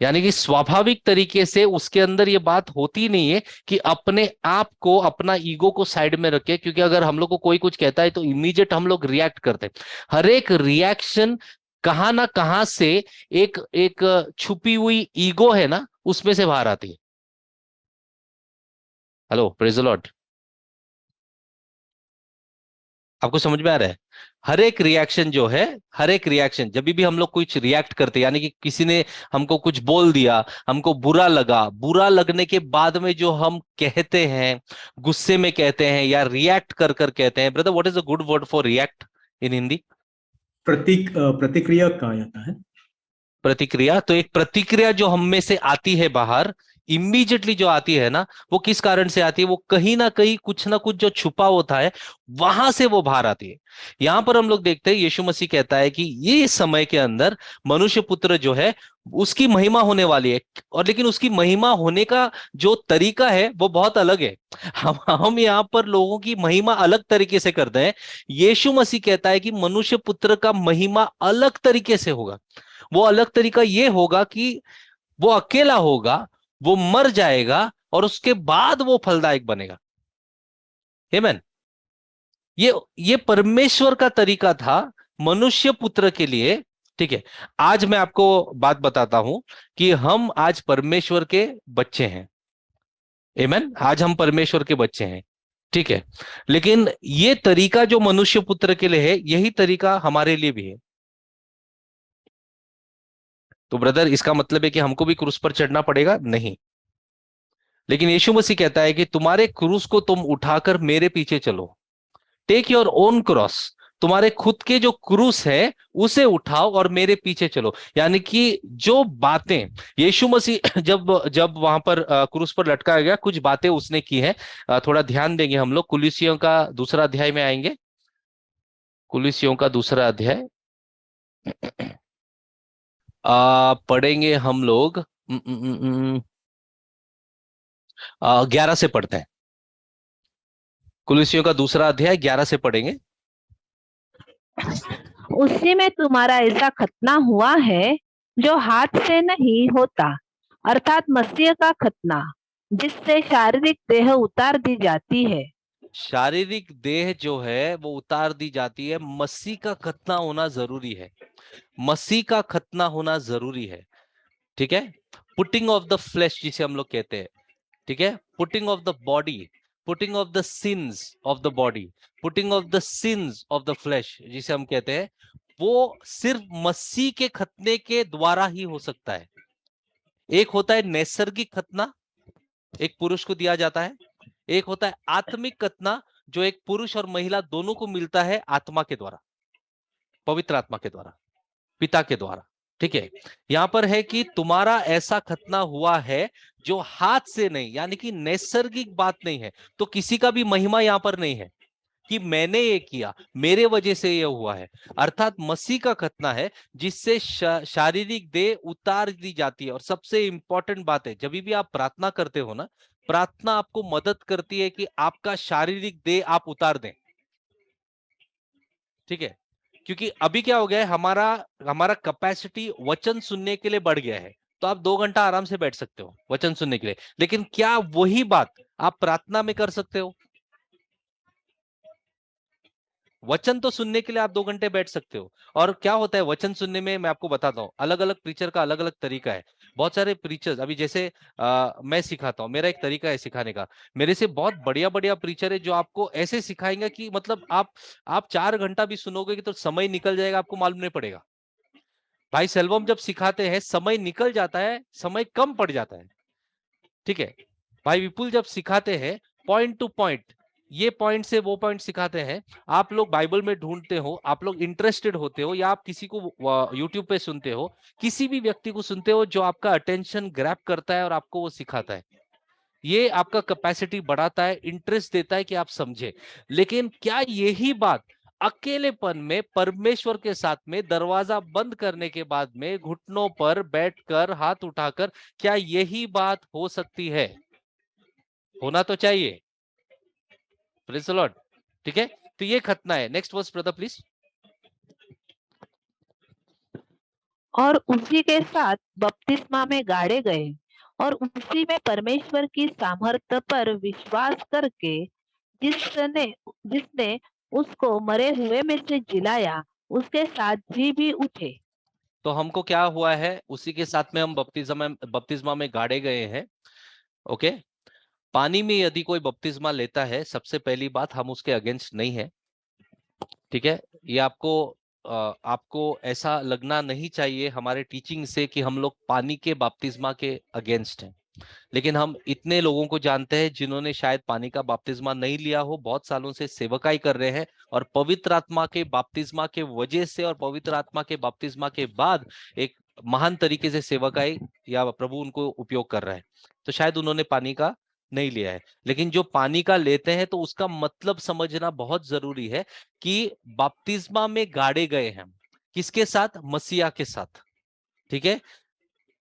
यानी कि स्वाभाविक तरीके से उसके अंदर ये बात होती नहीं है कि अपने आप को, अपना ईगो को साइड में रखे। क्योंकि अगर हम लोग को कोई कुछ कहता है तो इमीडिएट हम लोग रिएक्ट करते हैं। हर एक रिएक्शन कहां ना कहां से एक एक छुपी हुई ईगो है ना, उसमें से बाहर आती है। Hello, praise the Lord. आपको समझ में आ रहा है? हर एक रिएक्शन जो है, हर एक रिएक्शन जब भी हम लोग कुछ रिएक्ट करते हैं, यानी कि किसी ने हमको कुछ बोल दिया, हमको बुरा लगा, बुरा लगने के बाद में जो हम कहते हैं, गुस्से में कहते हैं या रिएक्ट कर कर कहते हैं। Brother, what is the good word for react in Hindi? प्रतिक्रिया कहा जाता है। प्रतिक्रिया। तो एक प्रतिक्रिया जो हम में से आती है बाहर, इमीडिएटली जो आती है ना, वो किस कारण से आती है? वो कहीं ना कहीं कुछ ना कुछ जो छुपा होता है, वहां से वो बाहर आती है। यहां पर हम लोग देखते हैं यीशु मसीह कहता है कि ये समय के अंदर मनुष्य पुत्र जो है उसकी महिमा होने वाली है। और लेकिन उसकी महिमा होने का जो तरीका है वो बहुत अलग है। हम यहाँ पर लोगों की महिमा अलग तरीके से करते हैं। यीशु मसीह कहता है कि मनुष्य पुत्र का महिमा अलग तरीके से होगा। वो अलग तरीका ये होगा कि वो अकेला होगा, वो मर जाएगा और उसके बाद वो फलदायक बनेगा। आमीन। ये परमेश्वर का तरीका था मनुष्य पुत्र के लिए। ठीक है? आज मैं आपको बात बताता हूं कि हम आज परमेश्वर के बच्चे हैं। आमीन। आज हम परमेश्वर के बच्चे हैं। ठीक है? लेकिन ये तरीका जो मनुष्य पुत्र के लिए है, यही तरीका हमारे लिए भी है। तो ब्रदर, इसका मतलब है कि हमको भी क्रूस पर चढ़ना पड़ेगा? नहीं। लेकिन यीशु मसीह कहता है कि तुम्हारे क्रूस को तुम उठाकर मेरे पीछे चलो। Take your own cross. तुम्हारे खुद के जो क्रूस है उसे उठाओ और मेरे पीछे चलो। यानी कि जो बातें यीशु मसीह जब जब वहां पर क्रूस पर लटकाया गया, कुछ बातें उसने की है। थोड़ा ध्यान देंगे हम लोग, कुलिसियों का दूसरा अध्याय में आएंगे। कुलिसियों का दूसरा अध्याय पढ़ेंगे हम लोग। 11 से पढ़ते हैं। कुलिसियों का दूसरा अध्याय 11 से पढ़ेंगे। उसी में तुम्हारा ऐसा खतना हुआ है जो हाथ से नहीं होता, अर्थात मसीह का खतना, जिससे शारीरिक देह उतार दी जाती है। शारीरिक देह जो है वो उतार दी जाती है। मसीह का खतना होना जरूरी है। मसीह का खतना होना जरूरी है। ठीक है, पुटिंग ऑफ द फ्लैश जिसे हम लोग कहते हैं। ठीक है, putting of the body, putting of the sins of the body, putting of the sins of the flash जिसे हम कहते हैं, वो सिर्फ मसीह के खतने के द्वारा ही हो सकता है। एक होता है नैसर्गिक खतना, एक पुरुष को दिया जाता है। एक होता है आत्मिक खतना, जो एक पुरुष और महिला दोनों को मिलता है आत्मा के द्वारा, पवित्र आत्मा के द्वारा, पिता के द्वारा। ठीक है, यहां पर है कि तुम्हारा ऐसा खतना हुआ है जो हाथ से नहीं, यानी कि नैसर्गिक बात नहीं है। तो किसी का भी महिमा यहां पर नहीं है कि मैंने ये किया, मेरे वजह से ये हुआ है। अर्थात मसीह का खतना है जिससे शारीरिक देह उतार दी जाती है। और सबसे इंपॉर्टेंट बात है, जब भी आप प्रार्थना करते हो ना, प्रार्थना आपको मदद करती है कि आपका शारीरिक देह आप उतार दें। ठीक है, क्योंकि अभी क्या हो गया है, हमारा हमारा कैपेसिटी वचन सुनने के लिए बढ़ गया है। तो आप 2 घंटा आराम से बैठ सकते हो वचन सुनने के लिए, लेकिन क्या वही बात आप प्रार्थना में कर सकते हो? वचन तो सुनने के लिए आप 2 घंटे बैठ सकते हो। और क्या होता है वचन सुनने में, मैं आपको बताता हूँ, अलग अलग प्रीचर का अलग अलग तरीका है। बहुत सारे प्रीचर्स, अभी जैसे मैं सिखाता हूँ, मेरा एक तरीका है सिखाने का। मेरे से बहुत बढ़िया बढ़िया प्रीचर है जो आपको ऐसे सिखाएंगे कि मतलब आप 4 घंटा भी सुनोगे कि तो समय निकल जाएगा, आपको मालूम नहीं पड़ेगा। भाई सेल्वम जब सिखाते हैं समय निकल जाता है, समय कम पड़ जाता है। ठीक है, भाई विपुल जब सिखाते हैं पॉइंट टू पॉइंट, ये पॉइंट से वो पॉइंट सिखाते हैं, आप लोग बाइबल में ढूंढते हो, आप लोग इंटरेस्टेड होते हो, या आप किसी को यूट्यूब पे सुनते हो, किसी भी व्यक्ति को सुनते हो जो आपका अटेंशन ग्रैब करता है और आपको वो सिखाता है, ये आपका कैपेसिटी बढ़ाता है, इंटरेस्ट देता है कि आप समझे। लेकिन क्या यही बात अकेलेपन में परमेश्वर के साथ में दरवाजा बंद करने के बाद में घुटनों पर बैठकर हाथ उठाकर, क्या यही बात हो सकती है? होना तो चाहिए। Praise the Lord. ठीक है, तो ये खतना है। Next verse brother please. और उसी के साथ बपतिस्मा में गाड़े गए, और उसी में परमेश्वर की सामर्थ्य पर विश्वास करके जिसने जिसने उसको मरे हुए में से जिलाया, उसके साथ जी भी उठे। तो हमको क्या हुआ है, उसी के साथ में हम बपतिस्मा में गाड़े गए हैं। ओके, पानी में यदि कोई बपतिस्मा लेता है, सबसे पहली बात हम उसके अगेंस्ट नहीं है। ठीक है, ये आपको ऐसा लगना नहीं चाहिए हमारे टीचिंग से कि हम लोग पानी के बपतिस्मा के अगेंस्ट हैं। लेकिन हम इतने लोगों को जानते हैं जिन्होंने शायद पानी का बपतिस्मा नहीं लिया हो, बहुत सालों से सेवकाई कर रहे हैं, और पवित्र आत्मा के बपतिस्मा के वजह से और पवित्र आत्मा के बपतिस्मा के बाद एक महान तरीके से सेवकाई या प्रभु उनको उपयोग कर रहा है। तो शायद उन्होंने पानी का नहीं लिया है। लेकिन जो पानी का लेते हैं तो उसका मतलब समझना बहुत जरूरी है कि बपतिस्मा में गाड़े गए हैं, किसके साथ? मसीहा के साथ। ठीक है,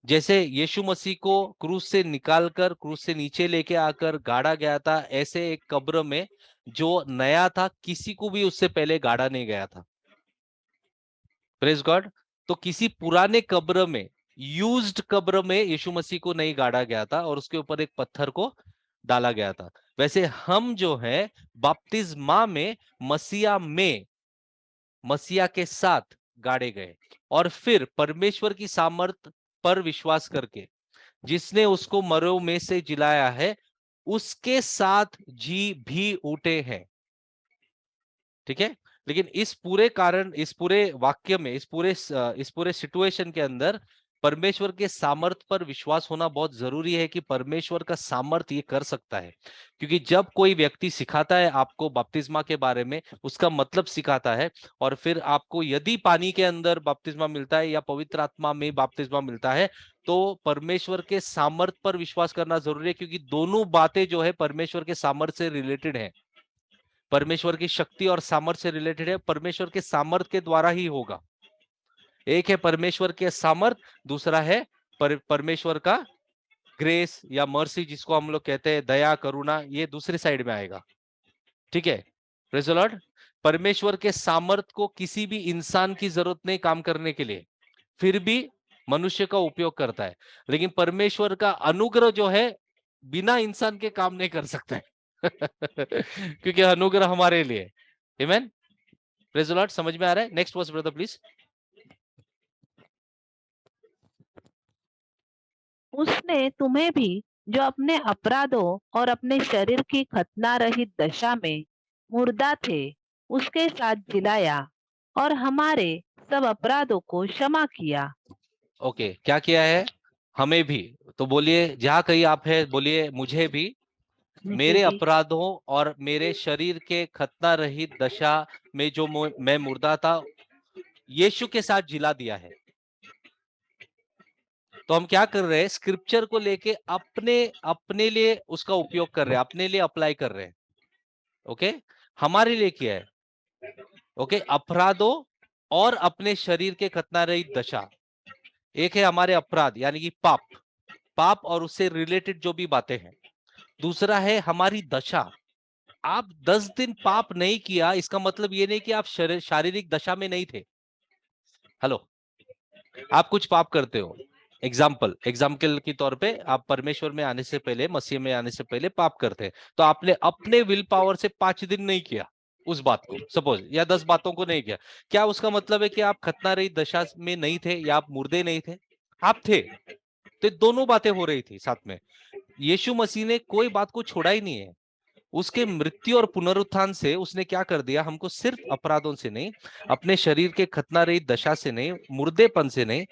जैसे यीशु मसीह को क्रूस से निकालकर क्रूस से नीचे लेके आकर गाड़ा गया था, ऐसे एक कब्र में जो नया था, किसी को भी उससे पहले गाड़ा नहीं गया था। Praise God. तो किसी पुराने कब्र में, यूज्ड कब्र में यीशु मसीह को नहीं गाड़ा गया था और उसके ऊपर एक पत्थर को डाला गया था। वैसे हम जो है बपतिस्मा में मसीहा के साथ गाड़े गए, और फिर परमेश्वर की सामर्थ पर विश्वास करके जिसने उसको मरों में से जिलाया है, उसके साथ जी भी उठे हैं। ठीक है, लेकिन इस पूरे वाक्य में, इस पूरे सिचुएशन के अंदर परमेश्वर के सामर्थ्य पर विश्वास होना बहुत जरूरी है कि परमेश्वर का सामर्थ्य ये कर सकता है। क्योंकि जब कोई व्यक्ति सिखाता है आपको बपतिस्मा के बारे में, उसका मतलब सिखाता है, और फिर आपको यदि पानी के अंदर बपतिस्मा मिलता है या पवित्र आत्मा में बपतिस्मा मिलता है, तो परमेश्वर के सामर्थ्य पर विश्वास करना जरूरी है, क्योंकि दोनों बातें जो है परमेश्वर के सामर्थ्य से रिलेटेड है। परमेश्वर की शक्ति और सामर्थ्य से रिलेटेड है, परमेश्वर के सामर्थ्य के द्वारा ही होगा। एक है परमेश्वर के सामर्थ्य, दूसरा है परमेश्वर का ग्रेस या मर्सी, जिसको हम लोग कहते हैं दया करुणा, ये दूसरी साइड में आएगा। ठीक है, प्रेज़ द लॉर्ड। परमेश्वर के सामर्थ्य को किसी भी इंसान की जरूरत नहीं काम करने के लिए, फिर भी मनुष्य का उपयोग करता है। लेकिन परमेश्वर का अनुग्रह जो है बिना इंसान के काम नहीं कर सकता है क्योंकि अनुग्रह हमारे लिए। आमेन, प्रेज़ द लॉर्ड। समझ में आ रहा है? Next verse brother please. उसने तुम्हें भी जो अपने अपराधों और अपने शरीर की खतना रहित दशा में मुर्दा थे उसके साथ जिलाया और हमारे सब अपराधों को क्षमा किया। ओके, क्या किया है? हमें भी। तो बोलिए, जहां कहीं आप है बोलिए मुझे भी मेरे अपराधों और मेरे शरीर के खतना रहित दशा में जो मैं मुर्दा था, यीशु के साथ जिला दिया है। तो हम क्या कर रहे हैं? स्क्रिप्चर को लेके अपने लिए उसका उपयोग कर रहे हैं, अपने लिए अप्लाई कर रहे हैं। ओके, हमारे लिए क्या है? ओके, अपराधों और अपने शरीर के खतना रहित दशा। एक है हमारे अपराध यानी कि पाप और उससे रिलेटेड जो भी बातें हैं। दूसरा है हमारी दशा। आप 10 दिन पाप नहीं किया, इसका मतलब ये नहीं कि आप शारीरिक दशा में नहीं थे। हेलो, आप कुछ पाप करते हो, एग्जाम्पल के तौर पे आप परमेश्वर में आने से पहले, मसीह में आने से पहले पाप करते हैं, तो आपने अपने विल पावर से 5 दिन नहीं किया उस बात को, सपोज, या 10 बातों को नहीं किया। क्या उसका मतलब है कि आप खतना रहित दशा में नहीं थे या आप मुर्दे नहीं थे? आप थे। तो दोनों बातें हो रही थी साथ में। यीशु मसीह ने कोई बात को छोड़ा ही नहीं है। उसके मृत्यु और पुनरुत्थान से उसने क्या कर दिया? हमको सिर्फ अपराधों से नहीं, अपने शरीर के खतना रहित दशा से नहीं, मुर्देपन से नहीं,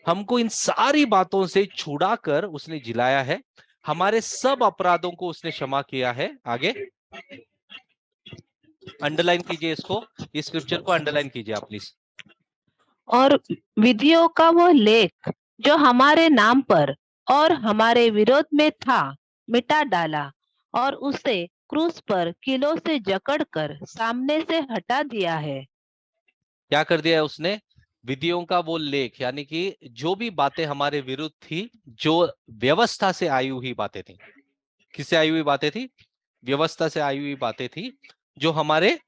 हमको इन सारी बातों से छुड़ाकर उसने जिलाया है। हमारे सब अपराधों को उसने क्षमा किया है। आगे अंडरलाइन कीजिए इसको, इस स्क्रिप्चर को अंडरलाइन कीजिए आप प्लीज। और विधियों का वो लेख जो हमारे नाम पर और हमारे विरोध में था मिटा डाला और उसे क्रूस पर कीलों से जकड़कर सामने से हटा दिया है। क्या कर दिया है उसने? विधियों का वो लेख, यानी कि जो भी बातें हमारे विरुद्ध थी, जो व्यवस्था से आई हुई बातें थी। किससे आई हुई बातें थी? व्यवस्था से आई हुई बातें थी जो हमारे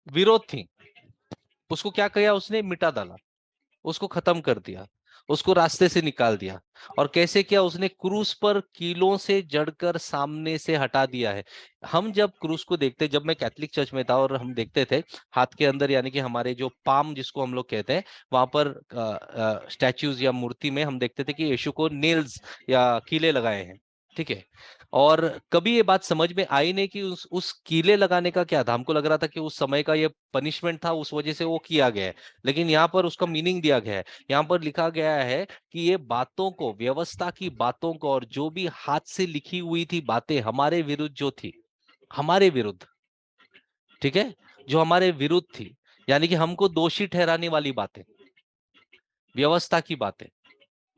विरोध थी। उसको क्या किया उसने? मिटा डाला, उसको खत्म कर दिया, उसको रास्ते से निकाल दिया। और कैसे किया उसने? क्रूस पर कीलों से जड़कर सामने से हटा दिया है। हम जब क्रूस को देखते, जब मैं कैथोलिक चर्च में था और हम देखते थे हाथ के अंदर, यानी कि हमारे जो पाम जिसको हम लोग कहते हैं, वहां पर स्टैच्यूज या मूर्ति में हम देखते थे कि यीशु को नेल्स या कीले लगाए हैं। ठीक है, और कभी ये बात समझ में आई नहीं कि उस कीले लगाने का क्या था। हमको लग रहा था कि उस समय का ये पनिशमेंट था, उस वजह से वो किया गया है। लेकिन यहाँ पर उसका मीनिंग दिया गया है। यहाँ पर लिखा गया है कि ये बातों को, व्यवस्था की बातों को, और जो भी हाथ से लिखी हुई थी बातें हमारे विरुद्ध जो थी, हमारे विरुद्ध, ठीक है, जो हमारे विरुद्ध थी, यानी कि हमको दोषी ठहराने वाली बातें, व्यवस्था की बातें।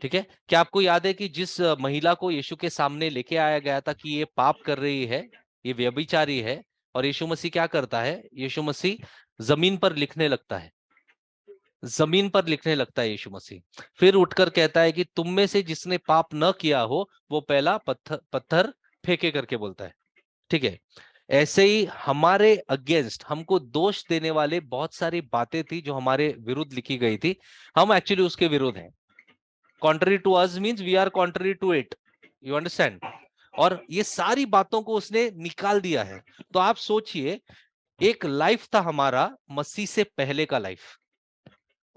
ठीक है, क्या आपको याद है कि जिस महिला को यीशु के सामने लेके आया गया था कि ये पाप कर रही है, ये व्यभिचारी है, और यीशु मसीह क्या करता है? यीशु मसीह जमीन पर लिखने लगता है, जमीन पर लिखने लगता है यीशु मसीह। फिर उठकर कहता है कि तुम में से जिसने पाप न किया हो वो पहला पत्थर फेंके करके बोलता है। ठीक है, ऐसे ही हमारे अगेंस्ट, हमको दोष देने वाले बहुत सारी बातें थी जो हमारे विरुद्ध लिखी गई थी। हम एक्चुअली उसके विरुद्ध हैं। Contrary to us means we are contrary to it, you understand? और ये सारी बातों को उसने निकाल दिया है। तो आप सोचिए, एक लाइफ था हमारा मसीह से पहले का लाइफ,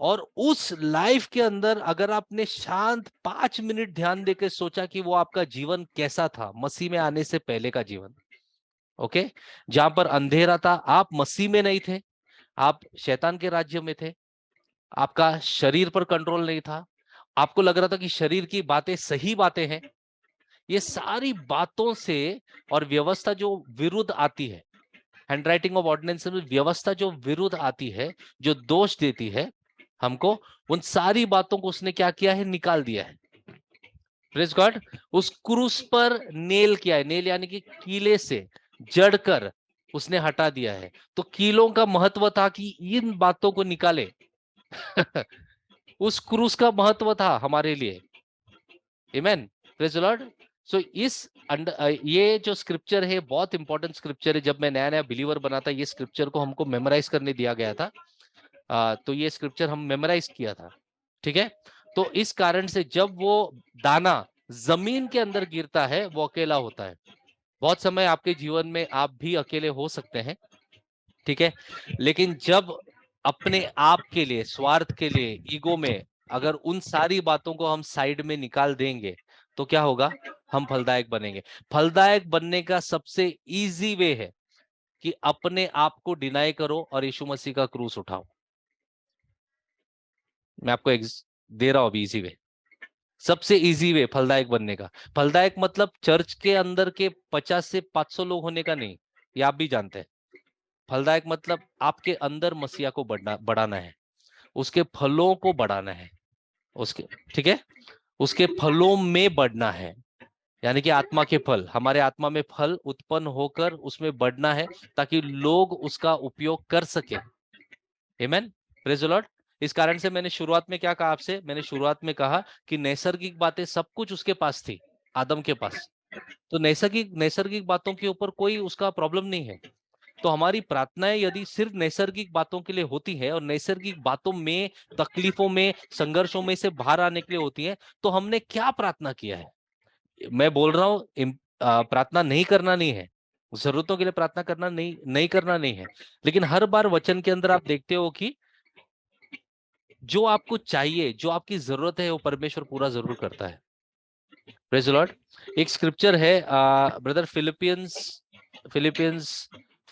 और उस लाइफ के अंदर अगर आपने शांत 5 मिनट ध्यान देकर सोचा कि वो आपका जीवन कैसा था मसीह में आने से पहले का जीवन, ओके, जहां पर अंधेरा था, आप मसीह में नहीं थे, आप शैतान के राज्य में थे, आपका शरीर पर कंट्रोल नहीं था, आपको लग रहा था कि शरीर की बातें सही बातें हैं, ये सारी बातों से और व्यवस्था जो विरुद्ध आती है, हैंडराइटिंग ऑफ ऑर्डिनेंस में व्यवस्था जो विरुद्ध आती है, जो दोष देती है हमको, उन सारी बातों को उसने क्या किया है, निकाल दिया है। Praise God. उस क्रूस पर नेल किया है, नेल यानी कि कीले से जड़कर उसने हटा दिया है। तो कीलों का महत्व था कि इन बातों को निकाले। उस क्रूस का महत्व था हमारे लिए। आमेन, प्रेज द लॉर्ड। सो ये जो स्क्रिप्चर है बहुत इंपॉर्टेंट स्क्रिप्चर है। जब मैं नया नया बिलीवर बना था, ये स्क्रिप्चर को हमको मेमोराइज करने दिया गया था। तो ये स्क्रिप्चर हम मेमोराइज किया था, ठीक है। तो इस कारण से जब वो दाना जमीन के अंदर गिरता है, वो अकेला होता है। बहुत समय आपके जीवन में आप भी अकेले हो सकते हैं, ठीक है। लेकिन जब अपने आप के लिए, स्वार्थ के लिए, ईगो में अगर उन सारी बातों को हम साइड में निकाल देंगे तो क्या होगा, हम फलदायक बनेंगे। फलदायक बनने का सबसे इजी वे है कि अपने आप को डिनाई करो और यीशु मसीह का क्रूस उठाओ। मैं आपको दे रहा हूं अभी इजी वे, सबसे इजी वे फलदायक बनने का। फलदायक मतलब चर्च के अंदर के 50 से 500 लोग होने का नहीं, ये आप भी जानते हैं। फलदायक मतलब आपके अंदर मसीहा को बढ़ाना है, उसके फलों को बढ़ाना है, उसके, ठीक है, उसके फलों में बढ़ना है। यानी कि आत्मा के फल, हमारे आत्मा में फल उत्पन्न होकर उसमें बढ़ना है ताकि लोग उसका उपयोग कर सके। आमेन, प्रेज द लॉर्ड। इस कारण से मैंने शुरुआत में क्या कहा आपसे, मैंने शुरुआत में कहा कि नैसर्गिक बातें सब कुछ उसके पास थी, आदम के पास। तो नैसर्गिक बातों के ऊपर कोई उसका प्रॉब्लम नहीं है। तो हमारी प्रार्थनाएं यदि सिर्फ नैसर्गिक बातों के लिए होती है और नैसर्गिक बातों में, तकलीफों में, संघर्षों में से बाहर आने के लिए होती है, तो हमने क्या प्रार्थना किया है। मैं बोल रहा हूं प्रार्थना नहीं करना नहीं है, जरूरतों के लिए प्रार्थना करना नहीं करना नहीं है, लेकिन हर बार वचन के अंदर आप देखते हो कि जो आपको चाहिए, जो आपकी जरूरत है, वो परमेश्वर पूरा जरूर करता है। Praise the Lord. एक स्क्रिप्चर है brother, Philippians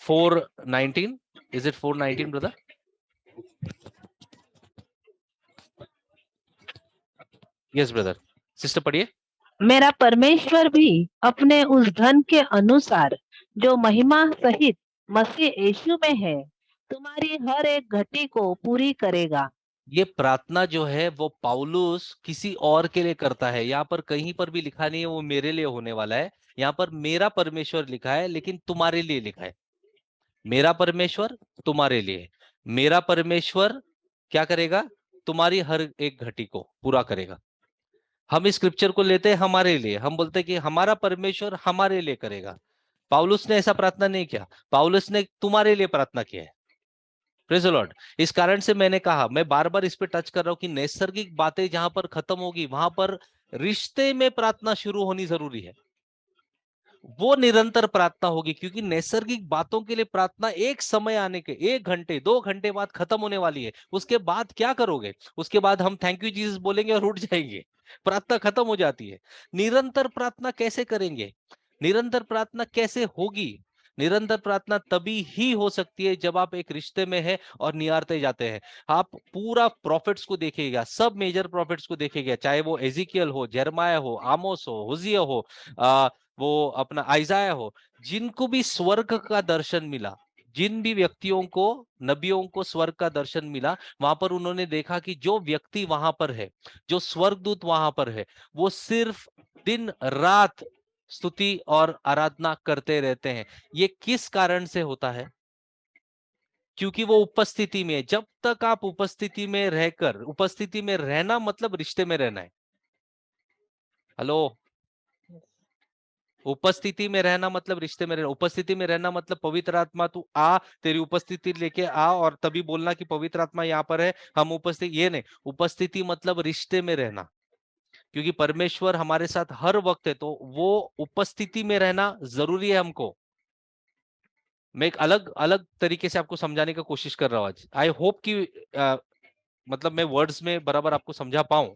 4:19, is it 4:19 brother? Yes brother, sister पढ़िए। मेरा परमेश्वर भी अपने उस धन के अनुसार जो महिमा सहित मसीह यीशु में है, तुम्हारी हर एक घटी को पूरी करेगा। ये प्रार्थना जो है वो पौलुस किसी और के लिए करता है। यहाँ पर कहीं पर भी लिखा नहीं है वो मेरे लिए होने वाला है। यहाँ पर मेरा परमेश्वर लिखा है, लेकिन तुम्हारे लिए लिखा है। मेरा परमेश्वर तुम्हारे लिए, मेरा परमेश्वर क्या करेगा, तुम्हारी हर एक घटी को पूरा करेगा। हम इस स्क्रिप्चर को लेते हैं हमारे लिए, हम बोलते हैं कि हमारा परमेश्वर हमारे लिए करेगा। पौलुस ने ऐसा प्रार्थना नहीं किया, पौलुस ने तुम्हारे लिए प्रार्थना किया है। Praise the Lord. इस कारण से मैंने कहा, मैं बार बार इस पे टच कर रहा हूं कि नैसर्गिक बातें जहां पर खत्म होगी, वहां पर रिश्ते में प्रार्थना शुरू होनी जरूरी है। वो निरंतर प्रार्थना होगी, क्योंकि नैसर्गिक बातों के लिए प्रार्थना एक समय आने के 1 घंटे 2 घंटे बाद खत्म होने वाली है। उसके बाद क्या करोगे, उसके बाद हम थैंक यू जीसस बोलेंगे और उठ जाएंगे, प्रार्थना खत्म हो जाती है। निरंतर प्रार्थना कैसे करेंगे, निरंतर प्रार्थना कैसे होगी? निरंतर प्रार्थना तभी ही हो सकती है जब आप एक रिश्ते में है और निहारते जाते हैं। आप पूरा प्रॉफिट्स को देखिएगा, सब मेजर प्रॉफिट्स को देखिएगा, चाहे वो एजिकियल हो, जेरमाया हो, आमोस हो, हुजिया हो, वो अपना आइजाया हो, जिनको भी स्वर्ग का दर्शन मिला, जिन भी व्यक्तियों को, नबियों को स्वर्ग का दर्शन मिला, वहां पर उन्होंने देखा कि जो व्यक्ति वहां पर है, जो स्वर्गदूत वहां पर है, वो सिर्फ दिन रात स्तुति और आराधना करते रहते हैं। ये किस कारण से होता है? क्योंकि वो उपस्थिति में है। जब तक आप उपस्थिति में रहकर, उपस्थिति में रहना मतलब रिश्ते में रहना है। हेलो, उपस्थिति में रहना मतलब रिश्ते में रहना। उपस्थिति में रहना मतलब पवित्र आत्मा तू आ, तेरी उपस्थिति लेके आ और तभी बोलना कि पवित्र आत्मा यहाँ पर है, हम उपस्थित, ये नहीं। उपस्थिति मतलब रिश्ते में रहना, क्योंकि परमेश्वर हमारे साथ हर वक्त है, तो वो उपस्थिति में रहना जरूरी है हमको। मैं एक अलग अलग तरीके से आपको समझाने की कोशिश कर रहा हूं आज। आई होप कि मतलब मैं वर्ड्स में बराबर आपको समझा पाऊं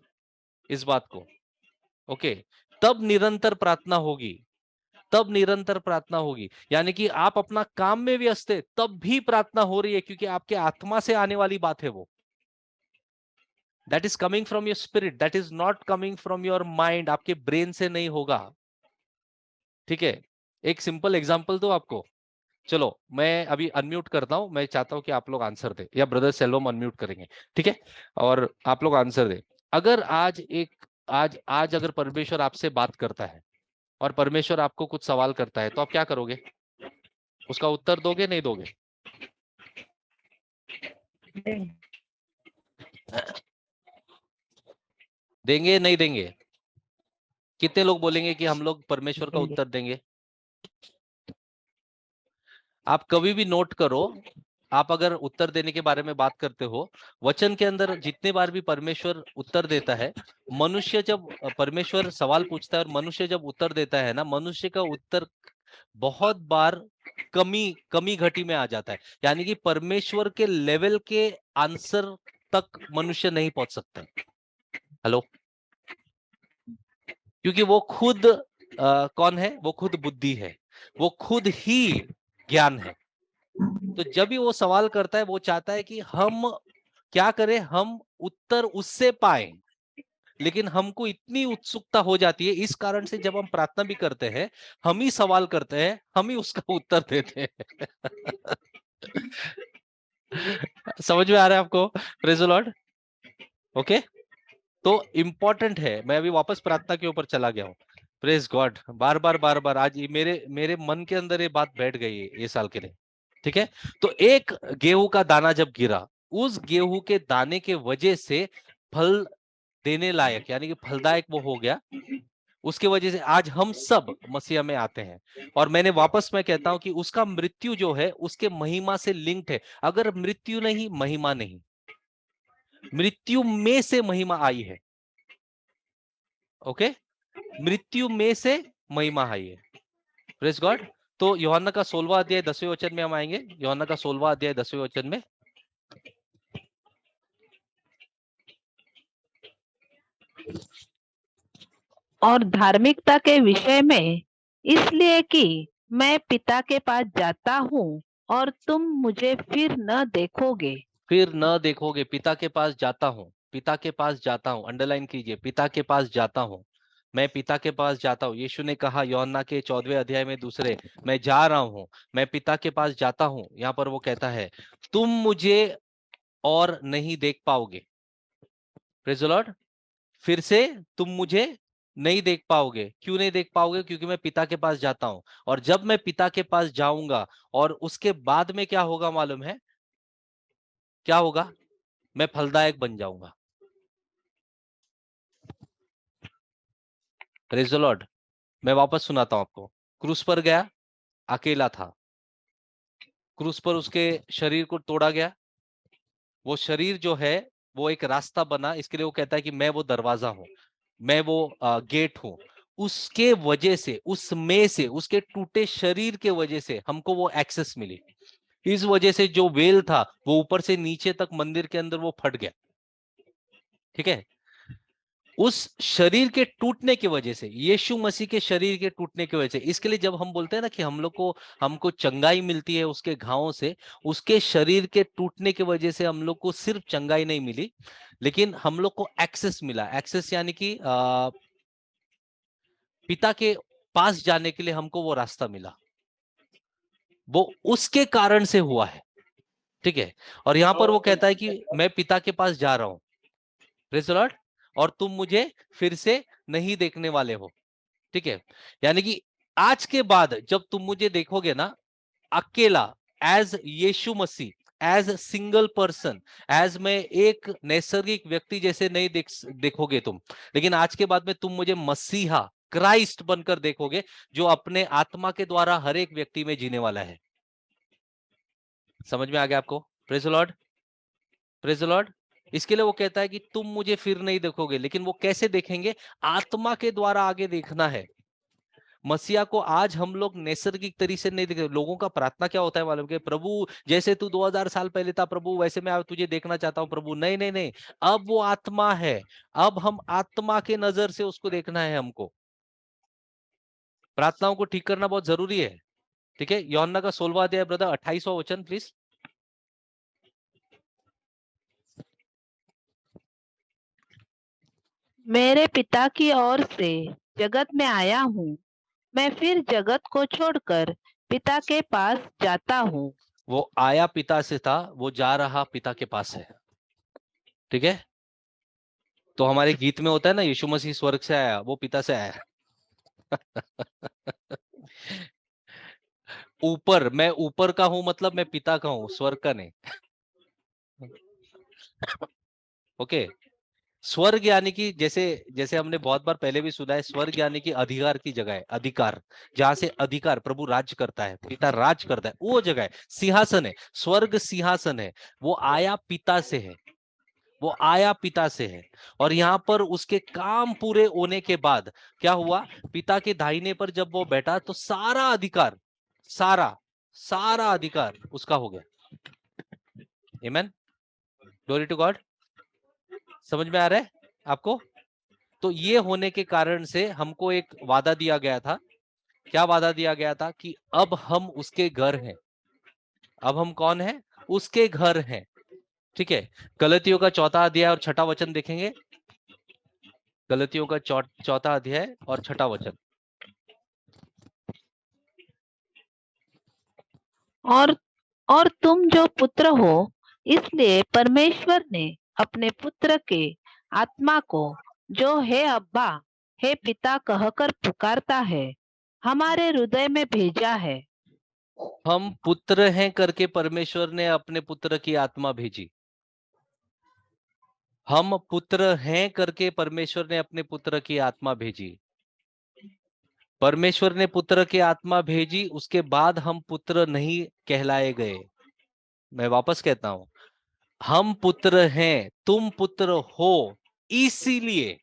इस बात को। ओके, तब निरंतर प्रार्थना होगी, तब निरंतर प्रार्थना होगी। यानी कि आप अपना काम में व्यस्त है तब भी प्रार्थना हो रही है, क्योंकि आपके आत्मा से आने वाली बात है वो। That is coming from your spirit, that is not coming from your mind, आपके ब्रेन से नहीं होगा। ठीक है, एक सिंपल एग्जांपल दो आपको। चलो मैं अभी अनम्यूट करता हूं, मैं चाहता हूं कि आप लोग आंसर दे, या ब्रदर सेल्वम अनम्यूट करेंगे, ठीक है, और आप लोग आंसर दे। अगर आज अगर परमेश्वर आपसे बात करता है और परमेश्वर आपको कुछ सवाल करता है, तो आप क्या करोगे? उसका उत्तर दोगे नहीं दोगे? देंगे नहीं देंगे? कितने लोग बोलेंगे कि हम लोग परमेश्वर का उत्तर देंगे? आप कभी भी नोट करो, आप अगर उत्तर देने के बारे में बात करते हो, वचन के अंदर जितने बार भी परमेश्वर उत्तर देता है, मनुष्य जब परमेश्वर सवाल पूछता है और मनुष्य जब उत्तर देता है ना, मनुष्य का उत्तर बहुत बार कमी घटी में आ जाता है। यानी कि परमेश्वर के लेवल के आंसर तक मनुष्य नहीं पहुंच सकता। हेलो, क्योंकि वो खुद कौन है? वो खुद बुद्धि है, वो खुद ही ज्ञान है। तो जब भी वो सवाल करता है, वो चाहता है कि हम क्या करें, हम उत्तर उससे पाए। लेकिन हमको इतनी उत्सुकता हो जाती है, इस कारण से जब हम प्रार्थना भी करते हैं, हम ही सवाल करते हैं, हम ही उसका उत्तर देते हैं। समझ में आ रहा है आपको? Praise the Lord. ओके, तो इंपॉर्टेंट है। मैं अभी वापस प्रार्थना के ऊपर चला गया हूं। प्रेज गॉड, बार बार आज ये मेरे मन के अंदर ये बात बैठ गई है ये साल के लिए। ठीक है, तो एक गेहूं का दाना जब गिरा, उस गेहूं के दाने के वजह से फल देने लायक, यानी कि फलदायक वो हो गया। उसके वजह से आज हम सब मसीह में आते हैं। और मैं कहता हूं कि उसका मृत्यु जो है उसके महिमा से लिंक्ड है। अगर मृत्यु नहीं, महिमा नहीं। मृत्यु में से महिमा आई है। ओके, मृत्यु में से महिमा आई है। Praise God. तो यूहन्ना का 16वां अध्याय 10वें वचन में हम आएंगे। यूहन्ना का 16वां अध्याय 10वें वचन में। और धार्मिकता के विषय में, इसलिए कि मैं पिता के पास जाता हूँ और तुम मुझे फिर न देखोगे। फिर न देखोगे, पिता के पास जाता हूँ, पिता के पास जाता हूँ, अंडरलाइन कीजिए, पिता के पास जाता हूँ, मैं पिता के पास जाता हूँ। यीशु ने कहा यूहन्ना के 14वें अध्याय में दूसरे, मैं जा रहा हूँ, मैं पिता के पास जाता हूँ। यहाँ पर वो कहता है तुम मुझे और नहीं देख पाओगे। Praise the Lord. फिर से तुम मुझे नहीं देख पाओगे। क्यों नहीं देख पाओगे? क्योंकि मैं पिता के पास जाता हूं। और जब मैं पिता के पास जाऊंगा, और उसके बाद में क्या होगा मालूम है? क्या होगा? मैं फलदायक बन जाऊंगा। Praise the Lord. मैं वापस सुनाता हूं आपको। क्रूस पर गया, अकेला था। क्रूस पर उसके शरीर को तोड़ा गया। वो शरीर जो है वो एक रास्ता बना। इसके लिए वो कहता है कि मैं वो दरवाजा हूं, मैं वो गेट हूं। उसके वजह से, उसमें से, उसके टूटे शरीर के वजह से हमको वो एक्सेस मिली। इस वजह से जो वेल था वो ऊपर से नीचे तक मंदिर के अंदर वो फट गया। ठीक है, उस शरीर के टूटने की वजह से, यीशु मसीह के शरीर के टूटने की वजह से। इसके लिए जब हम बोलते हैं ना कि हम लोग को, हमको चंगाई मिलती है उसके घावों से, उसके शरीर के टूटने की वजह से हम लोग को सिर्फ चंगाई नहीं मिली, लेकिन हम लोग को एक्सेस मिला। एक्सेस यानी कि पिता के पास जाने के लिए हमको वो रास्ता मिला। वो उसके कारण से हुआ है। ठीक है, और यहां पर वो कहता है कि मैं पिता के पास जा रहा हूं, प्रेज़ द लॉर्ड, और तुम मुझे फिर से नहीं देखने वाले हो। ठीक है, यानी कि आज के बाद जब तुम मुझे देखोगे ना, अकेला, एज यीशु मसीह, एज सिंगल पर्सन, एज मैं एक नैसर्गिक व्यक्ति जैसे नहीं देखोगे तुम, लेकिन आज के बाद में तुम मुझे मसीहा, क्राइस्ट बनकर देखोगे, जो अपने आत्मा के द्वारा हर एक व्यक्ति में जीने वाला है। समझ में आ गया आपको? Praise the Lord, praise the Lord. इसके लिए वो कहता है कि तुम मुझे फिर नहीं देखोगे, लेकिन वो कैसे देखेंगे? आत्मा के द्वारा आगे देखना है। मसीहा को आज हम लोग नैसर्गिक तरीके से नहीं देखते। लोगों का प्रार्थना क्या होता है मालूम? कि प्रभु जैसे तू 2000 साल पहले था प्रभु, वैसे मैं तुझे देखना चाहता हूं प्रभु। नहीं नहीं नहीं, अब वो आत्मा है, अब हम आत्मा के नजर से उसको देखना है हमको। प्रार्थनाओं को ठीक करना बहुत जरूरी है। ठीक है, यूहन्ना का 16वां अध्याय ब्रदर 28वां वचन प्लीज। मेरे पिता की ओर से जगत में आया हूँ, मैं फिर जगत को छोड़कर पिता के पास जाता हूँ। वो आया पिता से था, वो जा रहा पिता के पास है। ठीक है, तो हमारे गीत में होता है ना, यीशु मसीह स्वर्ग से आया, वो पिता से आया। ऊपर, मैं ऊपर का हूं मतलब मैं पिता का हूं, स्वर्ग का नहीं। ओके, स्वर्ग यानी कि जैसे जैसे हमने बहुत बार पहले भी सुना है, स्वर्ग यानी कि अधिकार की जगह है, अधिकार, जहां से अधिकार, प्रभु राज्य करता है, पिता राज करता है, वो जगह है, सिंहासन है, स्वर्ग सिंहासन है। वो आया पिता से है, वो आया पिता से है। और यहाँ पर उसके काम पूरे होने के बाद क्या हुआ, पिता के दाहिने पर जब वो बैठा तो सारा अधिकार, सारा सारा अधिकार उसका हो गया। आमेन, ग्लोरी टू गॉड। समझ में आ रहा है आपको? तो ये होने के कारण से हमको एक वादा दिया गया था। क्या वादा दिया गया था? कि अब हम उसके घर हैं। अब हम कौन हैं? उसके घर हैं। ठीक है, गलतियों का 4 अध्याय और 6 वचन देखेंगे। गलतियों का 4 अध्याय और 6 वचन। और तुम जो पुत्र हो, इसलिए परमेश्वर ने अपने पुत्र के आत्मा को, जो हे अब्बा, हे पिता कहकर पुकारता है, हमारे हृदय में भेजा है। हम पुत्र हैं करके परमेश्वर ने अपने पुत्र की आत्मा भेजी। हम पुत्र हैं करके परमेश्वर ने अपने पुत्र की आत्मा भेजी। परमेश्वर ने पुत्र की आत्मा भेजी, उसके बाद हम पुत्र नहीं कहलाए गए। मैं वापस कहता हूं, हम पुत्र हैं, तुम पुत्र हो, इसीलिए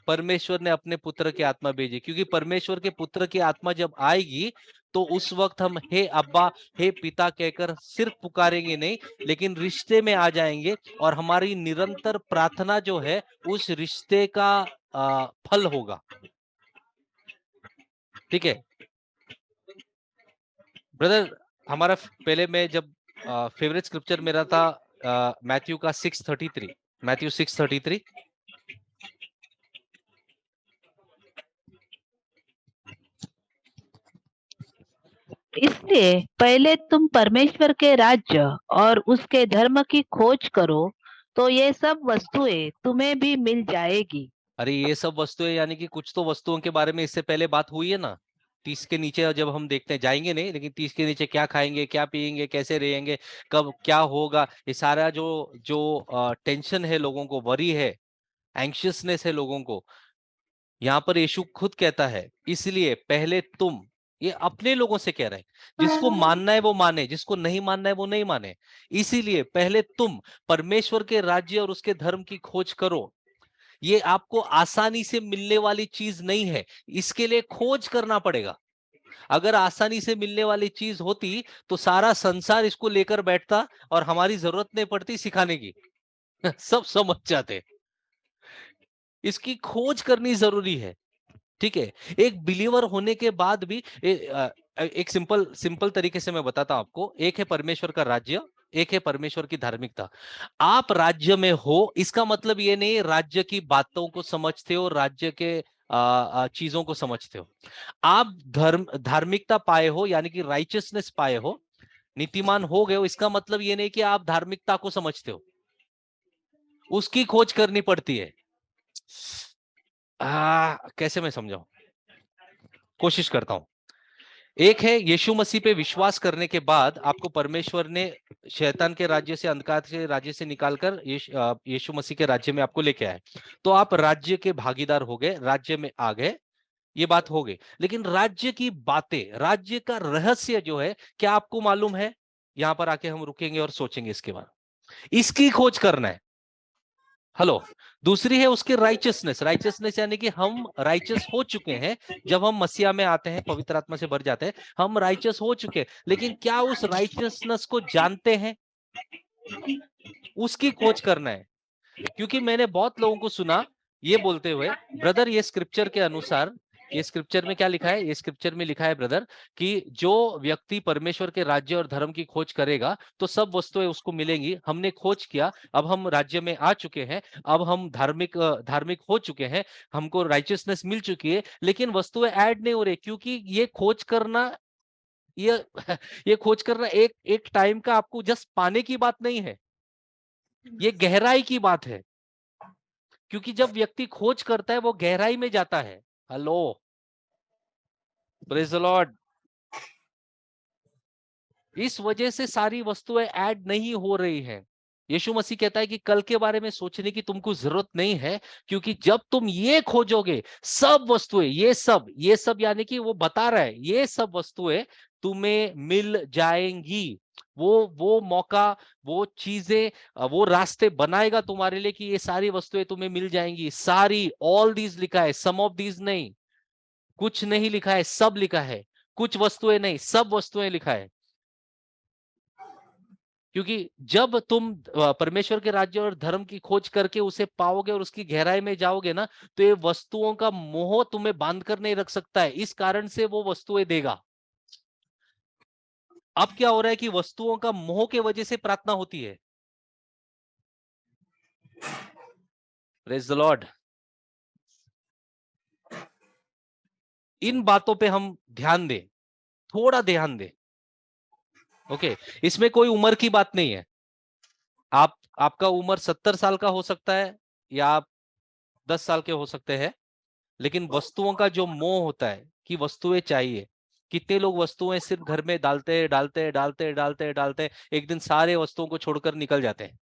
परमेश्वर ने अपने पुत्र की आत्मा भेजी। क्योंकि परमेश्वर के पुत्र की आत्मा जब आएगी तो उस वक्त हम हे अब्बा, हे पिता कहकर सिर्फ पुकारेंगे नहीं, लेकिन रिश्ते में आ जाएंगे और हमारी निरंतर प्रार्थना जो है उस रिश्ते का फल होगा। ठीक है ब्रदर, हमारा पहले में जब फेवरेट स्क्रिप्चर मेरा था मैथ्यू का 6:33, मैथ्यू 6:33। इसलिए पहले तुम परमेश्वर के राज्य और उसके धर्म की खोज करो, तो ये सब वस्तुएं तुम्हें भी मिल जाएगी। अरे ये सब वस्तुएं यानी कि कुछ तो वस्तुओं के बारे में इससे पहले बात हुई है ना। 30 के नीचे जब हम देखते हैं, जाएंगे नहीं, लेकिन 30 के नीचे क्या खाएंगे, क्या पिएंगे, कैसे रहेंगे, कब क्या होगा, ये सारा जो जो टेंशन है लोगों को, वरी है, एंग्शियसनेस है लोगों को, यहाँ पर यीशु खुद कहता है इसलिए पहले तुम, ये अपने लोगों से कह रहे हैं, जिसको मानना है वो माने, जिसको नहीं मानना है वो नहीं माने। इसीलिए पहले तुम परमेश्वर के राज्य और उसके धर्म की खोज करो। ये आपको आसानी से मिलने वाली चीज नहीं है, इसके लिए खोज करना पड़ेगा। अगर आसानी से मिलने वाली चीज होती तो सारा संसार इसको लेकर बैठता और हमारी जरूरत नहीं पड़ती सिखाने की। सब समझ जाते। इसकी खोज करनी जरूरी है। ठीक है, एक बिलीवर होने के बाद भी एक सिंपल तरीके से मैं बताता हूं आपको। एक है परमेश्वर का राज्य, एक है परमेश्वर की धार्मिकता। आप राज्य में हो, इसका मतलब ये नहीं राज्य की बातों को समझते हो, राज्य के चीजों को समझते हो। आप धार्मिकता पाए हो, यानी कि राइचियसनेस पाए हो, नीतिमान हो गए हो, इसका मतलब ये नहीं कि आप धार्मिकता को समझते हो। उसकी खोज करनी पड़ती है। कैसे मैं समझाऊं, कोशिश करता हूं। एक है यीशु मसीह पे विश्वास करने के बाद आपको परमेश्वर ने शैतान के राज्य से, अंधकार के राज्य से निकालकर यीशु मसीह के राज्य में आपको लेके आए, तो आप राज्य के भागीदार हो गए, राज्य में आ गए, ये बात हो गई। लेकिन राज्य की बातें, राज्य का रहस्य जो है, क्या आपको मालूम है? यहां पर आके हम रुकेंगे और सोचेंगे इसके बाद, इसकी खोज करना है। हेलो। दूसरी है उसकी राइचियसनेस। राइचियसनेस यानी कि हम राइचियस हो चुके हैं, जब हम मसीहा में आते हैं, पवित्र आत्मा से भर जाते हैं, हम राइचियस हो चुके हैं। लेकिन क्या उस राइचियसनेस को जानते हैं? उसकी खोज करना है। क्योंकि मैंने बहुत लोगों को सुना ये बोलते हुए, ब्रदर ये स्क्रिप्चर के अनुसार ये स्क्रिप्चर में क्या लिखा है? ये स्क्रिप्चर में लिखा है ब्रदर कि जो व्यक्ति परमेश्वर के राज्य और धर्म की खोज करेगा तो सब वस्तुएं उसको मिलेंगी। हमने खोज किया, अब हम राज्य में आ चुके हैं, अब हम धार्मिक हो चुके हैं, हमको राइचियसनेस मिल चुकी है, लेकिन वस्तुएं ऐड नहीं हो रही, क्योंकि ये खोज करना ये ये खोज करना एक एक टाइम का आपको जस्ट पाने की बात नहीं है, ये गहराई की बात है। क्योंकि जब व्यक्ति खोज करता है वो गहराई में जाता है। Hello, praise the Lord. इस वजह से सारी वस्तुएं ऐड नहीं हो रही हैं। यीशु मसीह कहता है कि कल के बारे में सोचने की तुमको जरूरत नहीं है, क्योंकि जब तुम ये खोजोगे सब वस्तुएं, ये सब यानी कि वो बता रहा है ये सब वस्तुएं तुम्हें मिल जाएंगी। वो मौका, वो चीजें, वो रास्ते बनाएगा तुम्हारे लिए कि ये सारी वस्तुएं तुम्हें मिल जाएंगी। सारी, ऑल दीज लिखा है, सम ऑफ दीज नहीं, कुछ नहीं लिखा है, सब लिखा है। कुछ वस्तुएं नहीं, सब वस्तुएं लिखा है। क्योंकि जब तुम परमेश्वर के राज्य और धर्म की खोज करके उसे पाओगे और उसकी गहराई में जाओगे ना, तो ये वस्तुओं का मोह तुम्हें बांध कर नहीं रख सकता है, इस कारण से वो वस्तुएं देगा। अब क्या हो रहा है कि वस्तुओं का मोह के वजह से प्रार्थना होती है। Praise the Lord. इन बातों पे हम ध्यान दें, थोड़ा ध्यान दें। ओके, इसमें कोई उम्र की बात नहीं है। आपका उम्र 70 साल का हो सकता है या आप 10 साल के हो सकते हैं, लेकिन वस्तुओं का जो मोह होता है कि वस्तुएं चाहिए, कितने लोग वस्तुएं सिर्फ घर में डालते डालते एक दिन सारे वस्तुओं को छोड़कर निकल जाते हैं।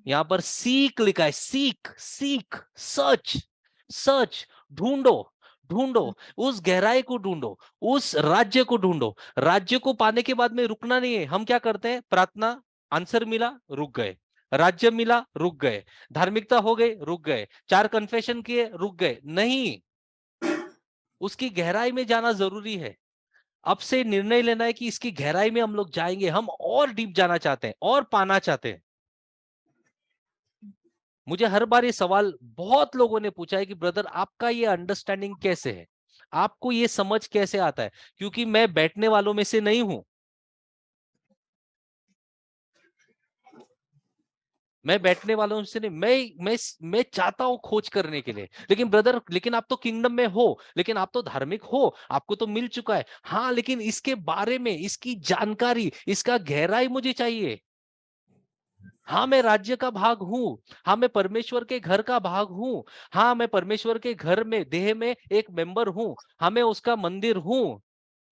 यहां पर सीक लिखा है, सीक, सर्च, ढूंढो, उस गहराई को ढूंढो, उस राज्य को ढूंढो। राज्य को पाने के बाद में रुकना नहीं है। हम क्या करते हैं? प्रार्थना, आंसर मिला, रुक गए। राज्य मिला, रुक गए। धार्मिकता हो गई, रुक गए। 4 कन्फेशन किए, रुक गए। नहीं, उसकी गहराई में जाना जरूरी है। अब से निर्णय लेना है कि इसकी गहराई में हम लोग जाएंगे, हम और डीप जाना चाहते हैं और पाना चाहते हैं। मुझे हर बार ये सवाल बहुत लोगों ने पूछा है कि ब्रदर आपका ये अंडरस्टैंडिंग कैसे है, आपको ये समझ कैसे आता है? क्योंकि मैं बैठने वालों में से नहीं हूं, मैं बैठने वालों से नहीं, मैं चाहता हूं खोज करने के लिए। लेकिन ब्रदर, लेकिन आप तो किंगडम में हो, लेकिन आप तो धार्मिक हो, आपको तो मिल चुका है। हाँ, लेकिन इसके बारे में, इसकी जानकारी, इसका गहराई मुझे चाहिए। हाँ, मैं राज्य का भाग हूं, हाँ मैं परमेश्वर के घर का भाग हूं, हाँ मैं परमेश्वर के घर में देह में एक मेंबर हूं, हाँ मैं उसका मंदिर हूं।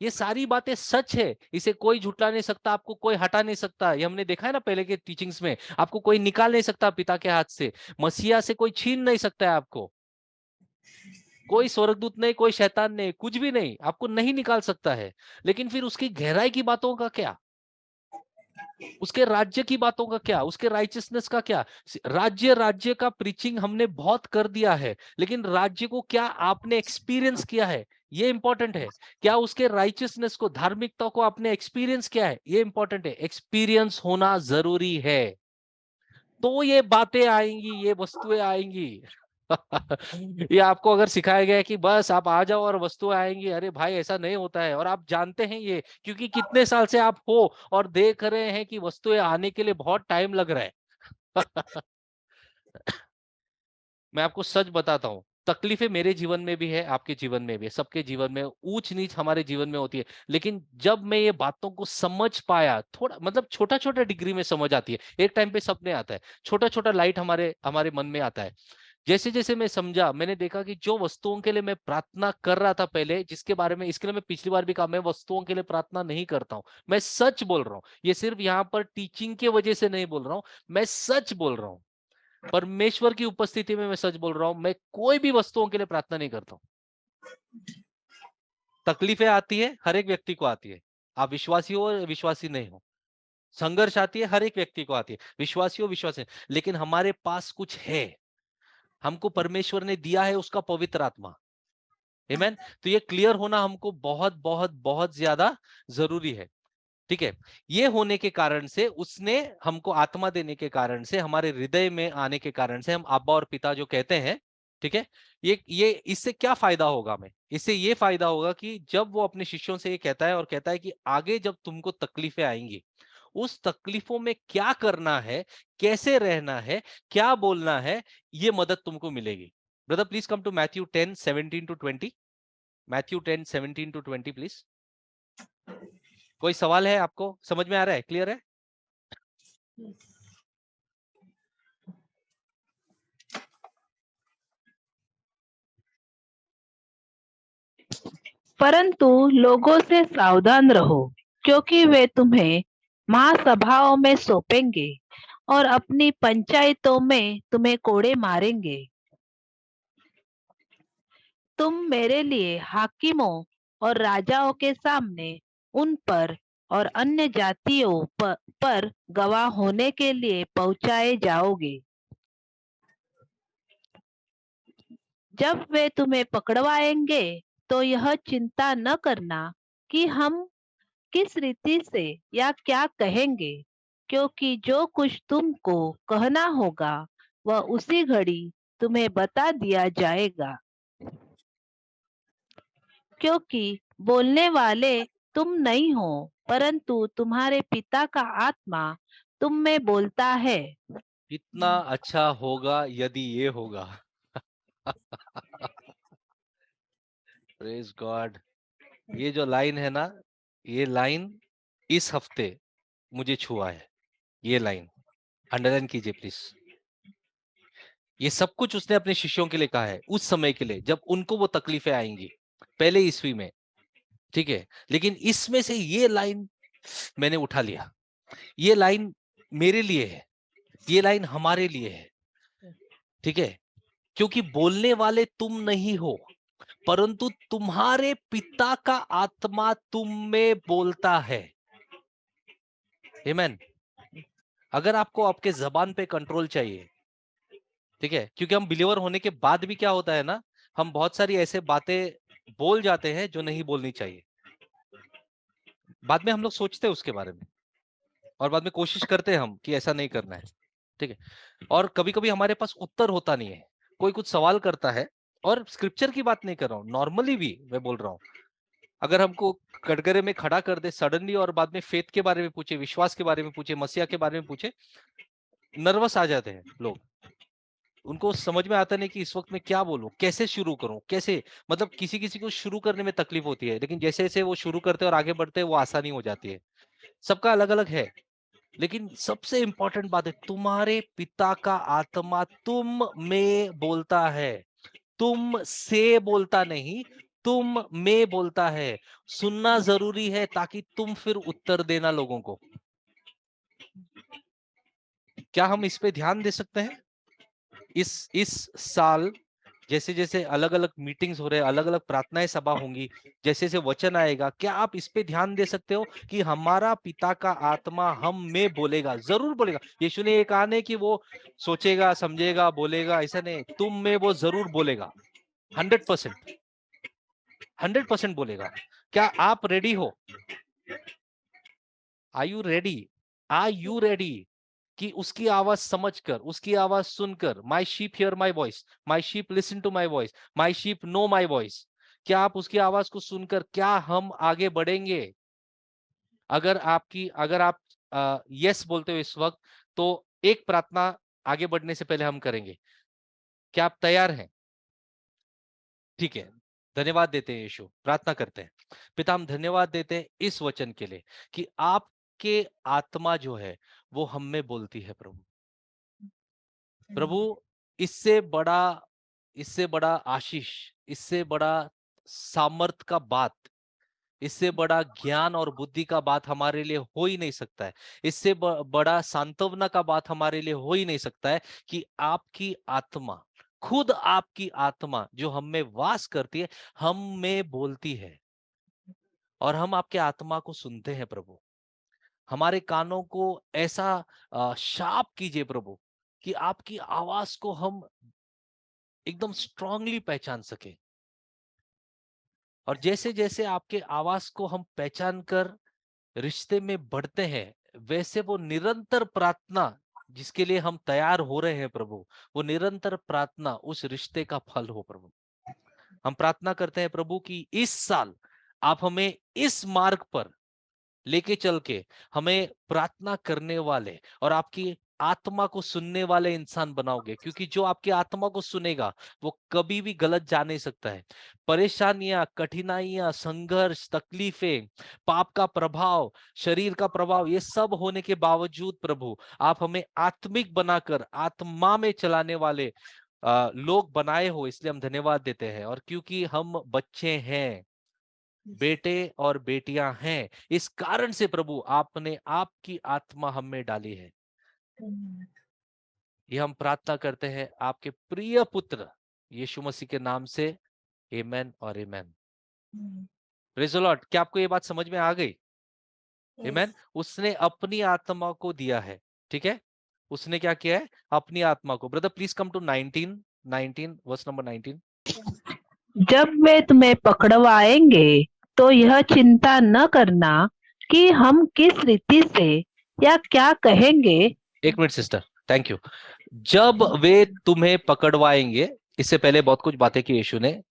ये सारी बातें सच है, इसे कोई झुटला नहीं सकता, आपको कोई हटा नहीं सकता। ये हमने देखा है ना पहले के टीचिंग्स में, आपको कोई निकाल नहीं सकता पिता के हाथ से, मसीहा से कोई छीन नहीं सकता है आपको। कोई स्वर्गदूत नहीं, कोई शैतान नहीं, कुछ भी नहीं, आपको नहीं निकाल सकता है। लेकिन फिर उसकी गहराई की बातों का क्या? उसके राज्य की बातों का क्या? उसके राइचियसनेस का क्या? राज्य का प्रीचिंग हमने बहुत कर दिया है, लेकिन राज्य को क्या आपने एक्सपीरियंस किया है? ये इंपॉर्टेंट है। क्या उसके राइचियसनेस को, धार्मिकता को आपने एक्सपीरियंस किया है? ये इंपॉर्टेंट है। एक्सपीरियंस होना जरूरी है, तो ये बातें आएंगी, ये वस्तुएं आएंगी। ये आपको अगर सिखाया गया है कि बस आप आ जाओ और वस्तुएं आएंगी, अरे भाई ऐसा नहीं होता है। और आप जानते हैं ये, क्योंकि कितने साल से आप हो और देख रहे हैं कि वस्तुएं आने के लिए बहुत टाइम लग रहा है। मैं आपको सच बताता हूँ, तकलीफें मेरे जीवन में भी है, आपके जीवन में भी है, सबके जीवन में ऊंच नीच हमारे जीवन में होती है। लेकिन जब मैं ये बातों को समझ पाया, थोड़ा मतलब छोटा छोटा डिग्री में समझ आती है, एक टाइम पे सपने आता है, छोटा छोटा लाइट हमारे हमारे मन में आता है। जैसे जैसे मैं समझा, मैंने देखा कि जो वस्तुओं के लिए मैं प्रार्थना कर रहा था पहले, जिसके बारे में, इसके लिए मैं पिछली बार भी कहा, मैं वस्तुओं के लिए प्रार्थना नहीं करता हूँ। मैं सच बोल रहा हूँ, ये सिर्फ यहाँ पर टीचिंग के वजह से नहीं बोल रहा हूँ, मैं सच बोल रहा हूँ, परमेश्वर की उपस्थिति में मैं सच बोल रहा हूँ। मैं कोई भी वस्तुओं के लिए प्रार्थना नहीं करता हूँ। तकलीफें आती है, हर एक व्यक्ति को आती है, आप विश्वासी हो विश्वासी नहीं हो। संघर्ष आती है, हर एक व्यक्ति को आती है, विश्वासी हो विश्वासी। लेकिन हमारे पास कुछ है, हमको परमेश्वर ने दिया है उसका पवित्र आत्मा। आमीन। तो ये क्लियर होना हमको बहुत बहुत बहुत ज्यादा जरूरी है। ठीक है, ये होने के कारण से, उसने हमको आत्मा देने के कारण से, हमारे हृदय में आने के कारण से, हम अब्बा और पिता जो कहते हैं, ठीक है। ये इससे क्या फायदा होगा हमें? इससे ये फायदा होगा कि जब वो अपने शिष्यों से ये कहता है और कहता है कि आगे जब तुमको तकलीफें आएंगी, उस तकलीफों में क्या करना है, कैसे रहना है, क्या बोलना है, ये मदद तुमको मिलेगी। Brother please come to Matthew 10:17-20। Matthew 10:17-20 please. कोई सवाल है आपको? समझ में आ रहा है? क्लियर है? परंतु लोगों से सावधान रहो, क्योंकि वे तुम्हें महासभाओं में सौंपेंगे और अपनी पंचायतों में तुम्हें कोड़े मारेंगे। तुम मेरे लिए हाकिमों और राजाओं के सामने उन पर और अन्य जातियों पर गवाह होने के लिए पहुंचाए जाओगे। जब वे तुम्हें पकड़वाएंगे तो यह चिंता न करना कि हम किस रीति से या क्या कहेंगे, क्योंकि जो कुछ तुमको कहना होगा वह उसी घड़ी तुम्हें बता दिया जाएगा। क्योंकि बोलने वाले तुम नहीं हो, परंतु तुम्हारे पिता का आत्मा तुम में बोलता है। कितना अच्छा होगा यदि ये होगा। Praise God. ये जो लाइन है ना, ये लाइन इस हफ्ते मुझे छुआ है। ये लाइन अंडरलाइन कीजिए प्लीज। ये सब कुछ उसने अपने शिष्यों के लिए कहा है, उस समय के लिए जब उनको वो तकलीफें आएंगी, पहले ईस्वी में। ठीक है, लेकिन इसमें से ये लाइन मैंने उठा लिया। ये लाइन मेरे लिए है, ये लाइन हमारे लिए है। ठीक है, क्योंकि बोलने वाले तुम नहीं हो, परंतु तुम्हारे पिता का आत्मा तुम में बोलता है। आमीन। अगर आपको आपके जबान पे कंट्रोल चाहिए, ठीक है, क्योंकि हम बिलीवर होने के बाद भी क्या होता है ना, हम बहुत सारी ऐसे बातें बोल जाते हैं जो नहीं बोलनी चाहिए। बाद में हम लोग सोचते हैं उसके बारे में और बाद में कोशिश करते हैं हम कि ऐसा नहीं करना है। ठीक है, और कभी कभी हमारे पास उत्तर होता नहीं है। कोई कुछ सवाल करता है, और स्क्रिप्चर की बात नहीं कर रहा हूं, नॉर्मली भी मैं बोल रहा हूं। अगर हमको कटघरे में खड़ा कर दे सडनली और बाद में फेथ के बारे में पूछे, विश्वास के बारे में पूछे, मसीहा के बारे में पूछे, नर्वस आ जाते हैं लोग। उनको समझ में आता नहीं कि इस वक्त मैं क्या बोलूं, कैसे शुरू करूं, कैसे, मतलब किसी किसी को शुरू करने में तकलीफ होती है, लेकिन जैसे जैसे वो शुरू करते हैं और आगे बढ़ते हैं वो आसानी हो जाती है। सबका अलग अलग है, लेकिन सबसे इंपॉर्टेंट बात है, तुम्हारे पिता का आत्मा तुम में बोलता है। तुम से बोलता नहीं, तुम में बोलता है। सुनना जरूरी है ताकि तुम फिर उत्तर देना लोगों को। क्या हम इस पे ध्यान दे सकते हैं? इस साल जैसे जैसे अलग अलग मीटिंग्स हो रहे हैं, अलग अलग प्रार्थनाएं सभा होंगी, जैसे जैसे वचन आएगा, क्या आप इस पे ध्यान दे सकते हो कि हमारा पिता का आत्मा हम में बोलेगा, जरूर बोलेगा। यीशु ने ये कहा नहीं कि वो सोचेगा, समझेगा, बोलेगा, ऐसा नहीं, तुम में वो जरूर बोलेगा। 100% बोलेगा। क्या आप रेडी हो? Are you ready? Are you ready कि उसकी आवाज समझकर, उसकी आवाज सुनकर, my sheep hear my voice, my sheep listen to my voice, my sheep know my voice, क्या आप उसकी आवाज को सुनकर क्या हम आगे बढ़ेंगे? अगर आप यस बोलते हो इस वक्त, तो एक प्रार्थना आगे बढ़ने से पहले हम करेंगे। क्या आप तैयार हैं? ठीक है, धन्यवाद देते हैं यीशु, प्रार्थना करते हैं। पिता, हम धन्यवाद देते हैं इस वचन के लिए कि आपके आत्मा जो है वो हम में बोलती है। प्रभु, इससे बड़ा आशीष, इससे बड़ा सामर्थ का बात, इससे बड़ा ज्ञान और बुद्धि का बात हमारे लिए हो ही नहीं सकता है। इससे बड़ा सांत्वना का बात हमारे लिए हो ही नहीं सकता है कि आपकी आत्मा, खुद आपकी आत्मा जो हम में वास करती है, हम में बोलती है, और हम आपके आत्मा को सुनते हैं। प्रभु, हमारे कानों को ऐसा शार्प कीजिए प्रभु कि आपकी आवाज को हम एकदम स्ट्रांगली पहचान सके। और जैसे जैसे आपके आवाज को हम पहचान कर रिश्ते में बढ़ते हैं, वैसे वो निरंतर प्रार्थना जिसके लिए हम तैयार हो रहे हैं प्रभु, वो निरंतर प्रार्थना उस रिश्ते का फल हो प्रभु। हम प्रार्थना करते हैं प्रभु कि इस साल आप हमें इस मार्ग पर लेके चल के हमें प्रार्थना करने वाले और आपकी आत्मा को सुनने वाले इंसान बनाओगे, क्योंकि जो आपकी आत्मा को सुनेगा वो कभी भी गलत जा नहीं सकता है। परेशानियां, कठिनाइयां, संघर्ष, तकलीफें, पाप का प्रभाव, शरीर का प्रभाव, ये सब होने के बावजूद प्रभु आप हमें आत्मिक बनाकर आत्मा में चलाने वाले लोग बनाए हो, इसलिए हम धन्यवाद देते हैं। और क्योंकि हम बच्चे हैं, बेटे और बेटियां हैं, इस कारण से प्रभु आपने आपकी आत्मा हम में डाली है। ये हम प्रार्थना करते हैं आपके प्रिय पुत्र यीशु मसीह के नाम से, आमेन और आमेन। Praise the Lord. क्या आपको ये बात समझ में आ गई? आमेन। उसने अपनी आत्मा को दिया है, ठीक है, उसने क्या किया है? अपनी आत्मा को। Brother please come to 19 verse number 19। जब वे तुम्हें पकड़वाएंगे तो यह चिंता न करना कि हम किस रीति से या क्या कहेंगे। एक मिनट सिस्टर, थैंक यू। जब वे तुम्हें पकड़वाएंगे, इससे पहले बहुत कुछ बातें की यीशु ने,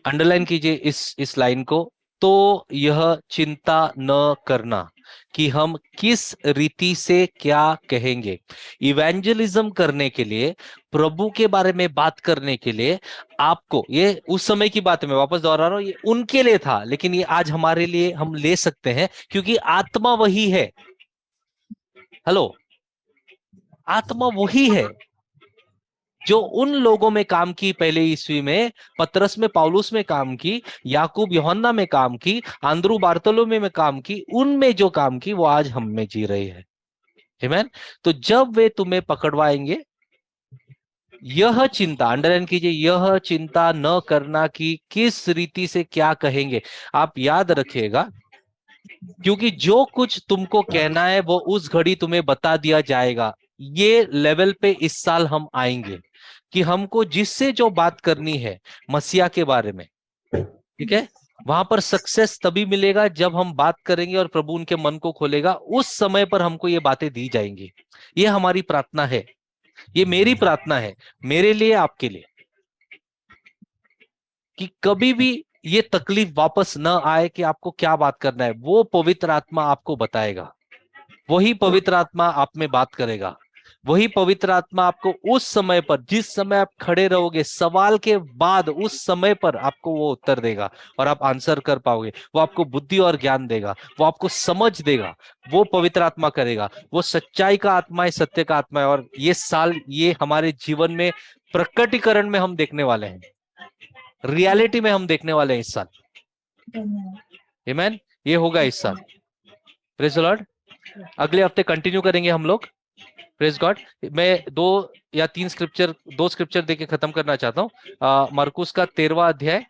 अंडरलाइन कीजिए इस लाइन को। तो यह चिंता न करना कि हम किस रीति से क्या कहेंगे। इवेंजलिज्म करने के लिए, प्रभु के बारे में बात करने के लिए आपको, ये उस समय की बात है, मैं वापस दोहरा रहा हूं, ये उनके लिए था, लेकिन ये आज हमारे लिए हम ले सकते हैं, क्योंकि आत्मा वही है। हेलो, आत्मा वही है जो उन लोगों में काम की, पहले ईस्वी में पतरस में, पौलुस में काम की, याकूब यूहन्ना में काम की, आंद्रू बार्तोलोमे में काम की, उनमें जो काम की वो आज हम में जी रही है। आमीन। तो जब वे तुम्हें पकड़वाएंगे, यह चिंता, अंडरलाइन कीजिए, यह चिंता न करना कि किस रीति से क्या कहेंगे। आप याद रखिएगा, क्योंकि जो कुछ तुमको कहना है वो उस घड़ी तुम्हें बता दिया जाएगा। ये लेवल पे इस साल हम आएंगे कि हमको जिससे जो बात करनी है मसीहा के बारे में, ठीक है, वहां पर सक्सेस तभी मिलेगा जब हम बात करेंगे और प्रभु उनके मन को खोलेगा, उस समय पर हमको ये बातें दी जाएंगी। ये हमारी प्रार्थना है, ये मेरी प्रार्थना है, मेरे लिए, आपके लिए, कि कभी भी ये तकलीफ वापस न आए कि आपको क्या बात करना है। वो पवित्र आत्मा आपको बताएगा, वही पवित्र आत्मा आप में बात करेगा, वही पवित्र आत्मा आपको उस समय पर, जिस समय आप खड़े रहोगे सवाल के बाद, उस समय पर आपको वो उत्तर देगा और आप आंसर कर पाओगे। वो आपको बुद्धि और ज्ञान देगा, वो आपको समझ देगा, वो पवित्र आत्मा करेगा। वो सच्चाई का आत्मा है, सत्य का आत्मा है। और ये साल, ये हमारे जीवन में प्रकटीकरण में हम देखने वाले हैं, रियलिटी में हम देखने वाले हैं इस साल। आमीन। ये होगा इस साल। Praise the Lord. अगले हफ्ते कंटिन्यू करेंगे हम लोग। Praise God. मैं 2 या 3 स्क्रिप्चर देके खत्म करना चाहता हूँ। मरकुस का 13वां अध्याय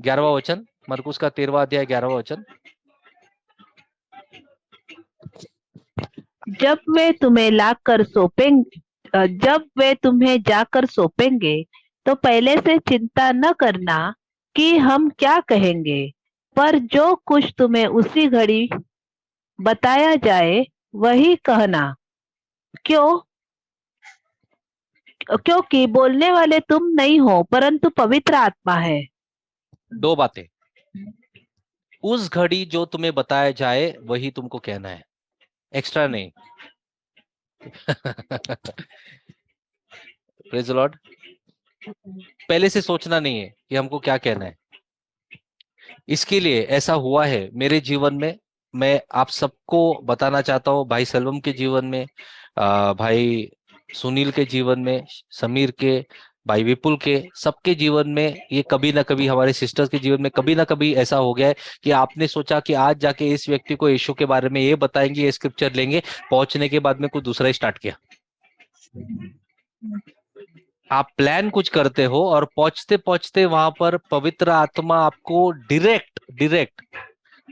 11वां वचन, मरकुस का 13वां अध्याय 11वां वचन। जब वे तुम्हें जाकर सौंपेंगे तो पहले से चिंता न करना कि हम क्या कहेंगे, पर जो कुछ तुम्हें उसी घड़ी बताया जाए वही कहना। क्योंकि बोलने वाले तुम नहीं हो परंतु पवित्र आत्मा है। 2 बातें, उस घड़ी जो तुम्हें बताया जाए वही तुमको कहना है, एक्स्ट्रा नहीं। Praise the Lord. पहले से सोचना नहीं है कि हमको क्या कहना है। इसके लिए ऐसा हुआ है मेरे जीवन में, मैं आप सबको बताना चाहता हूँ, भाई सेल्वम के जीवन में, भाई सुनील के जीवन में, समीर के, भाई विपुल के, सबके जीवन में, ये कभी ना कभी हमारे सिस्टर्स के जीवन में कभी ना कभी ऐसा हो गया है कि आपने सोचा कि आज जाके इस व्यक्ति को यीशु के बारे में ये बताएंगे, ये स्क्रिप्चर लेंगे, पहुंचने के बाद में कुछ दूसरा ही स्टार्ट किया। आप प्लान कुछ करते हो और पहुंचते पहुंचते वहां पर पवित्र आत्मा आपको डायरेक्ट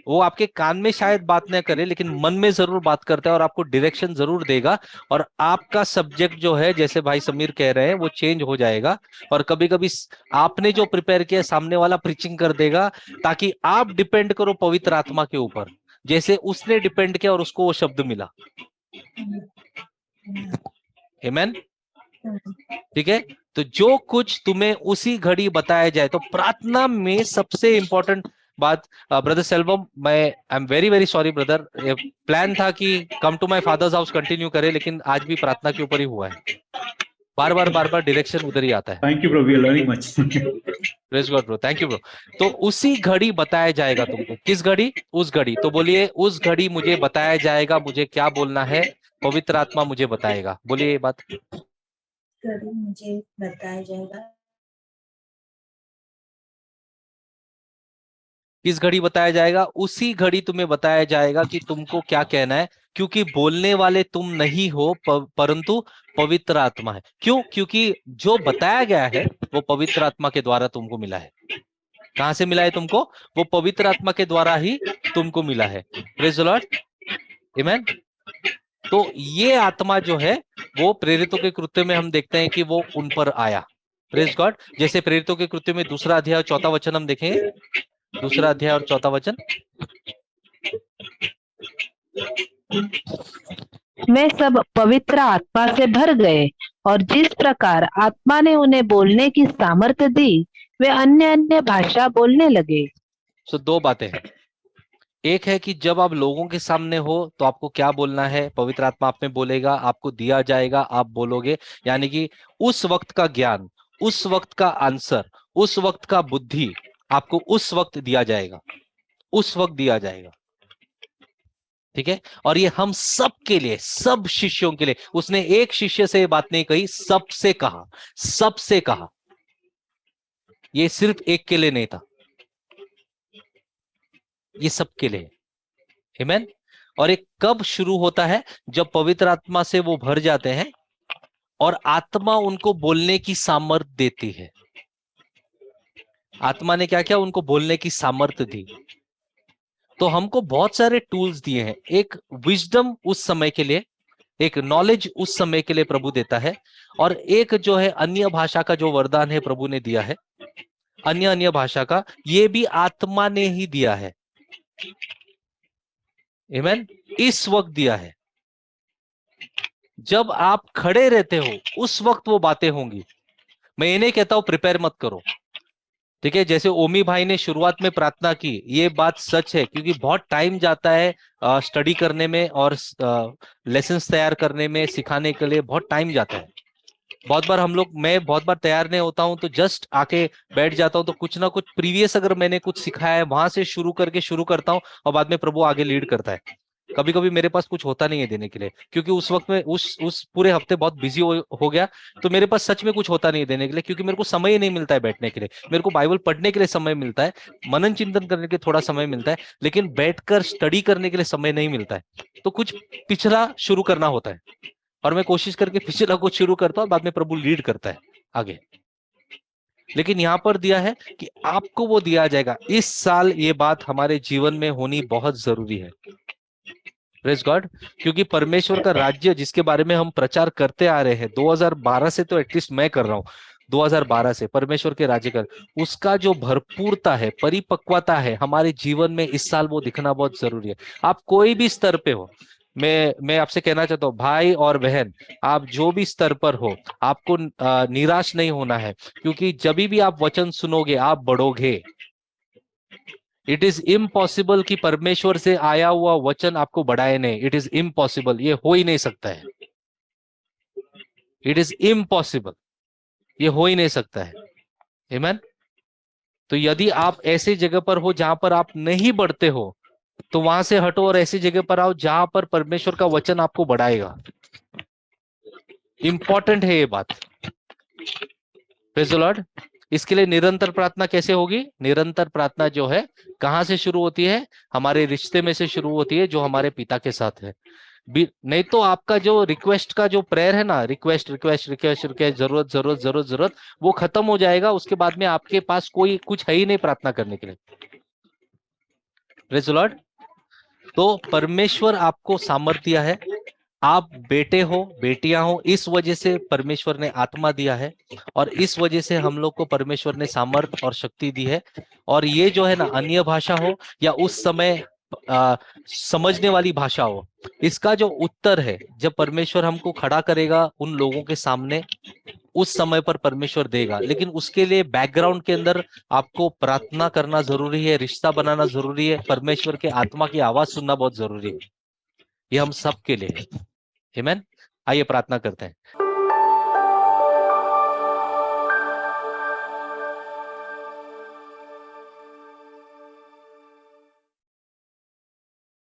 वो आपके कान में शायद बात न करे, लेकिन मन में जरूर बात करता है और आपको डायरेक्शन जरूर देगा। और आपका सब्जेक्ट जो है, जैसे भाई समीर कह रहे हैं, वो चेंज हो जाएगा। और कभी कभी आपने जो प्रिपेयर किया सामने वाला प्रीचिंग कर देगा, ताकि आप डिपेंड करो पवित्र आत्मा के ऊपर, जैसे उसने डिपेंड किया और उसको वो शब्द मिला। आमेन। ठीक है, तो जो कुछ तुम्हें उसी घड़ी बताया जाए, तो प्रार्थना में सबसे इंपॉर्टेंट बात, ब्रदर सेल्वम, मैं I am very very sorry brother, plan था कि come to my father's house continue करे, लेकिन आज भी प्रार्थना के ऊपर ही हुआ है, बार बार डायरेक्शन उधर ही आता है। Thank you bro, we are learning much. Praise God bro, thank you bro. तो उसी घड़ी बताया जाएगा तुमको, किस घड़ी? उस घड़ी। तो बोलिए, उस घड़ी मुझे बताया जाएगा मुझे क्या बोलना है, पवित्र आत्मा मुझे बताएगा। बोलिए ये बात। घड़ी मुझे बताया जाएगा। किस घड़ी बताया जाएगा? उसी घड़ी तुम्हें बताया जाएगा कि तुमको क्या कहना है, क्योंकि बोलने वाले तुम नहीं हो परंतु पवित्र आत्मा है। क्यों? क्योंकि जो बताया गया है वो पवित्र आत्मा के द्वारा तुमको मिला है। कहां से मिला है तुमको? वो पवित्र आत्मा के द्वारा ही तुमको मिला है। प्रेज द लॉर्ड, आमेन। तो ये आत्मा जो है वो प्रेरितों के कृत्य में हम देखते हैं कि वो उन पर आया। Praise God. जैसे प्रेरितों के कृत्य में 2 अध्याय 4 वचन हम देखेंगे, 2 अध्याय और 4 वचन। वे सब पवित्र आत्मा से भर गए और जिस प्रकार आत्मा ने उन्हें बोलने की सामर्थ्य दी, वे अन्य अन्य भाषा बोलने लगे। सो 2 बातें हैं। एक है कि जब आप लोगों के सामने हो तो आपको क्या बोलना है, पवित्र आत्मा आप में बोलेगा, आपको दिया जाएगा, आप बोलोगे। यानी कि उस वक्त का ज्ञान, उस वक्त का आंसर, उस वक्त का बुद्धि आपको उस वक्त दिया जाएगा, उस वक्त दिया जाएगा। ठीक है, और ये हम सब के लिए, सब शिष्यों के लिए। उसने एक शिष्य से ये बात नहीं कही, सबसे कहा, सबसे कहा। ये सिर्फ एक के लिए नहीं था, ये सबके लिए। आमेन। और एक कब शुरू होता है? जब पवित्र आत्मा से वो भर जाते हैं और आत्मा उनको बोलने की सामर्थ्य देती है। आत्मा ने क्या किया? उनको बोलने की सामर्थ्य दी। तो हमको बहुत सारे टूल्स दिए हैं। एक विजडम उस समय के लिए, एक नॉलेज उस समय के लिए प्रभु देता है, और एक जो है अन्य भाषा का जो वरदान है प्रभु ने दिया है, अन्य अन्य भाषा का, ये भी आत्मा ने ही दिया है। आमेन। इस वक्त दिया है, जब आप खड़े रहते हो उस वक्त वो बातें होंगी। मैं ये नहीं कहता हूं प्रिपेयर मत करो, ठीक है। जैसे ओमी भाई ने शुरुआत में प्रार्थना की, ये बात सच है, क्योंकि बहुत टाइम जाता है स्टडी करने में और लेसन्स तैयार करने में, सिखाने के लिए बहुत टाइम जाता है। बहुत बार मैं बहुत बार तैयार नहीं होता हूं तो जस्ट आके बैठ जाता हूं, तो कुछ ना कुछ प्रीवियस अगर मैंने कुछ सिखाया है वहां से शुरू करता हूं, और बाद में प्रभु आगे लीड करता है। कभी कभी मेरे पास कुछ होता नहीं है देने के लिए, क्योंकि उस वक्त में उस पूरे हफ्ते बहुत बिजी हो गया, तो मेरे पास सच में कुछ होता नहीं है देने के लिए, क्योंकि मेरे को समय ही नहीं मिलता है बैठने के लिए। मेरे को बाइबल पढ़ने के लिए समय मिलता है, मनन चिंतन करने के लिए थोड़ा समय मिलता है, लेकिन बैठकर स्टडी करने के लिए समय नहीं मिलता है। तो कुछ पिछला शुरू करना होता है, और मैं कोशिश करके पिछला कुछ शुरू करता हूँ, बाद में प्रभु लीड करता है आगे। लेकिन यहां पर दिया है कि आपको वो दिया जाएगा। इस साल ये बात हमारे जीवन में होनी बहुत जरूरी है। Praise God. क्योंकि परमेश्वर का राज्य जिसके बारे में हम प्रचार करते आ रहे हैं 2012 से, तो एटलीस्ट मैं कर रहा हूं 2012 से, परमेश्वर के राज्य का, उसका जो भरपूरता है, परिपक्वता है हमारे जीवन में, इस साल वो दिखना बहुत जरूरी है। आप कोई भी स्तर पे हो, मैं आपसे कहना चाहता हूँ भाई और बहन, आप जो भी स्तर पर हो, आपको निराश नहीं होना है, क्योंकि जब भी आप वचन सुनोगे आप बढ़ोगे। इट इज इम्पॉसिबल कि परमेश्वर से आया हुआ वचन आपको बढ़ाए नहीं। इट इज इम्पॉसिबल, ये हो ही नहीं सकता है। इट इज इम्पॉसिबल, ये हो ही नहीं सकता है। आमेन। तो यदि आप ऐसी जगह पर हो जहां पर आप नहीं बढ़ते हो, तो वहां से हटो और ऐसी जगह पर आओ जहां पर परमेश्वर का वचन आपको बढ़ाएगा। इंपॉर्टेंट है ये बात। Praise the Lord. इसके लिए निरंतर प्रार्थना कैसे होगी? निरंतर प्रार्थना जो है कहां से शुरू होती है? हमारे रिश्ते में से शुरू होती है, जो हमारे पिता के साथ है। नहीं तो आपका जो रिक्वेस्ट का जो प्रेयर है ना, रिक्वेस्ट रिक्वेस्ट रिक्वेस्ट रिक्वेस्ट, जरूरत जरूरत जरूरत जरूरत, वो खत्म हो जाएगा। उसके बाद में आपके पास कोई कुछ है ही नहीं प्रार्थना करने के लिए। Praise the Lord. तो परमेश्वर आपको सामर्थ्य दिया है, आप बेटे हो, बेटियां हो, इस वजह से परमेश्वर ने आत्मा दिया है, और इस वजह से हम लोग को परमेश्वर ने सामर्थ्य और शक्ति दी है। और ये जो है ना, अन्य भाषा हो या उस समय समझने वाली भाषा हो। इसका जो उत्तर है, जब परमेश्वर हमको खड़ा करेगा उन लोगों के सामने, उस समय पर परमेश्वर देगा। लेकिन उसके लिए बैकग्राउंड के अंदर आपको प्रार्थना करना जरूरी है, रिश्ता बनाना जरूरी है, परमेश्वर के आत्मा की आवाज सुनना बहुत जरूरी है। ये हम सब के लिए है। आमीन। आइए प्रार्थना करते हैं।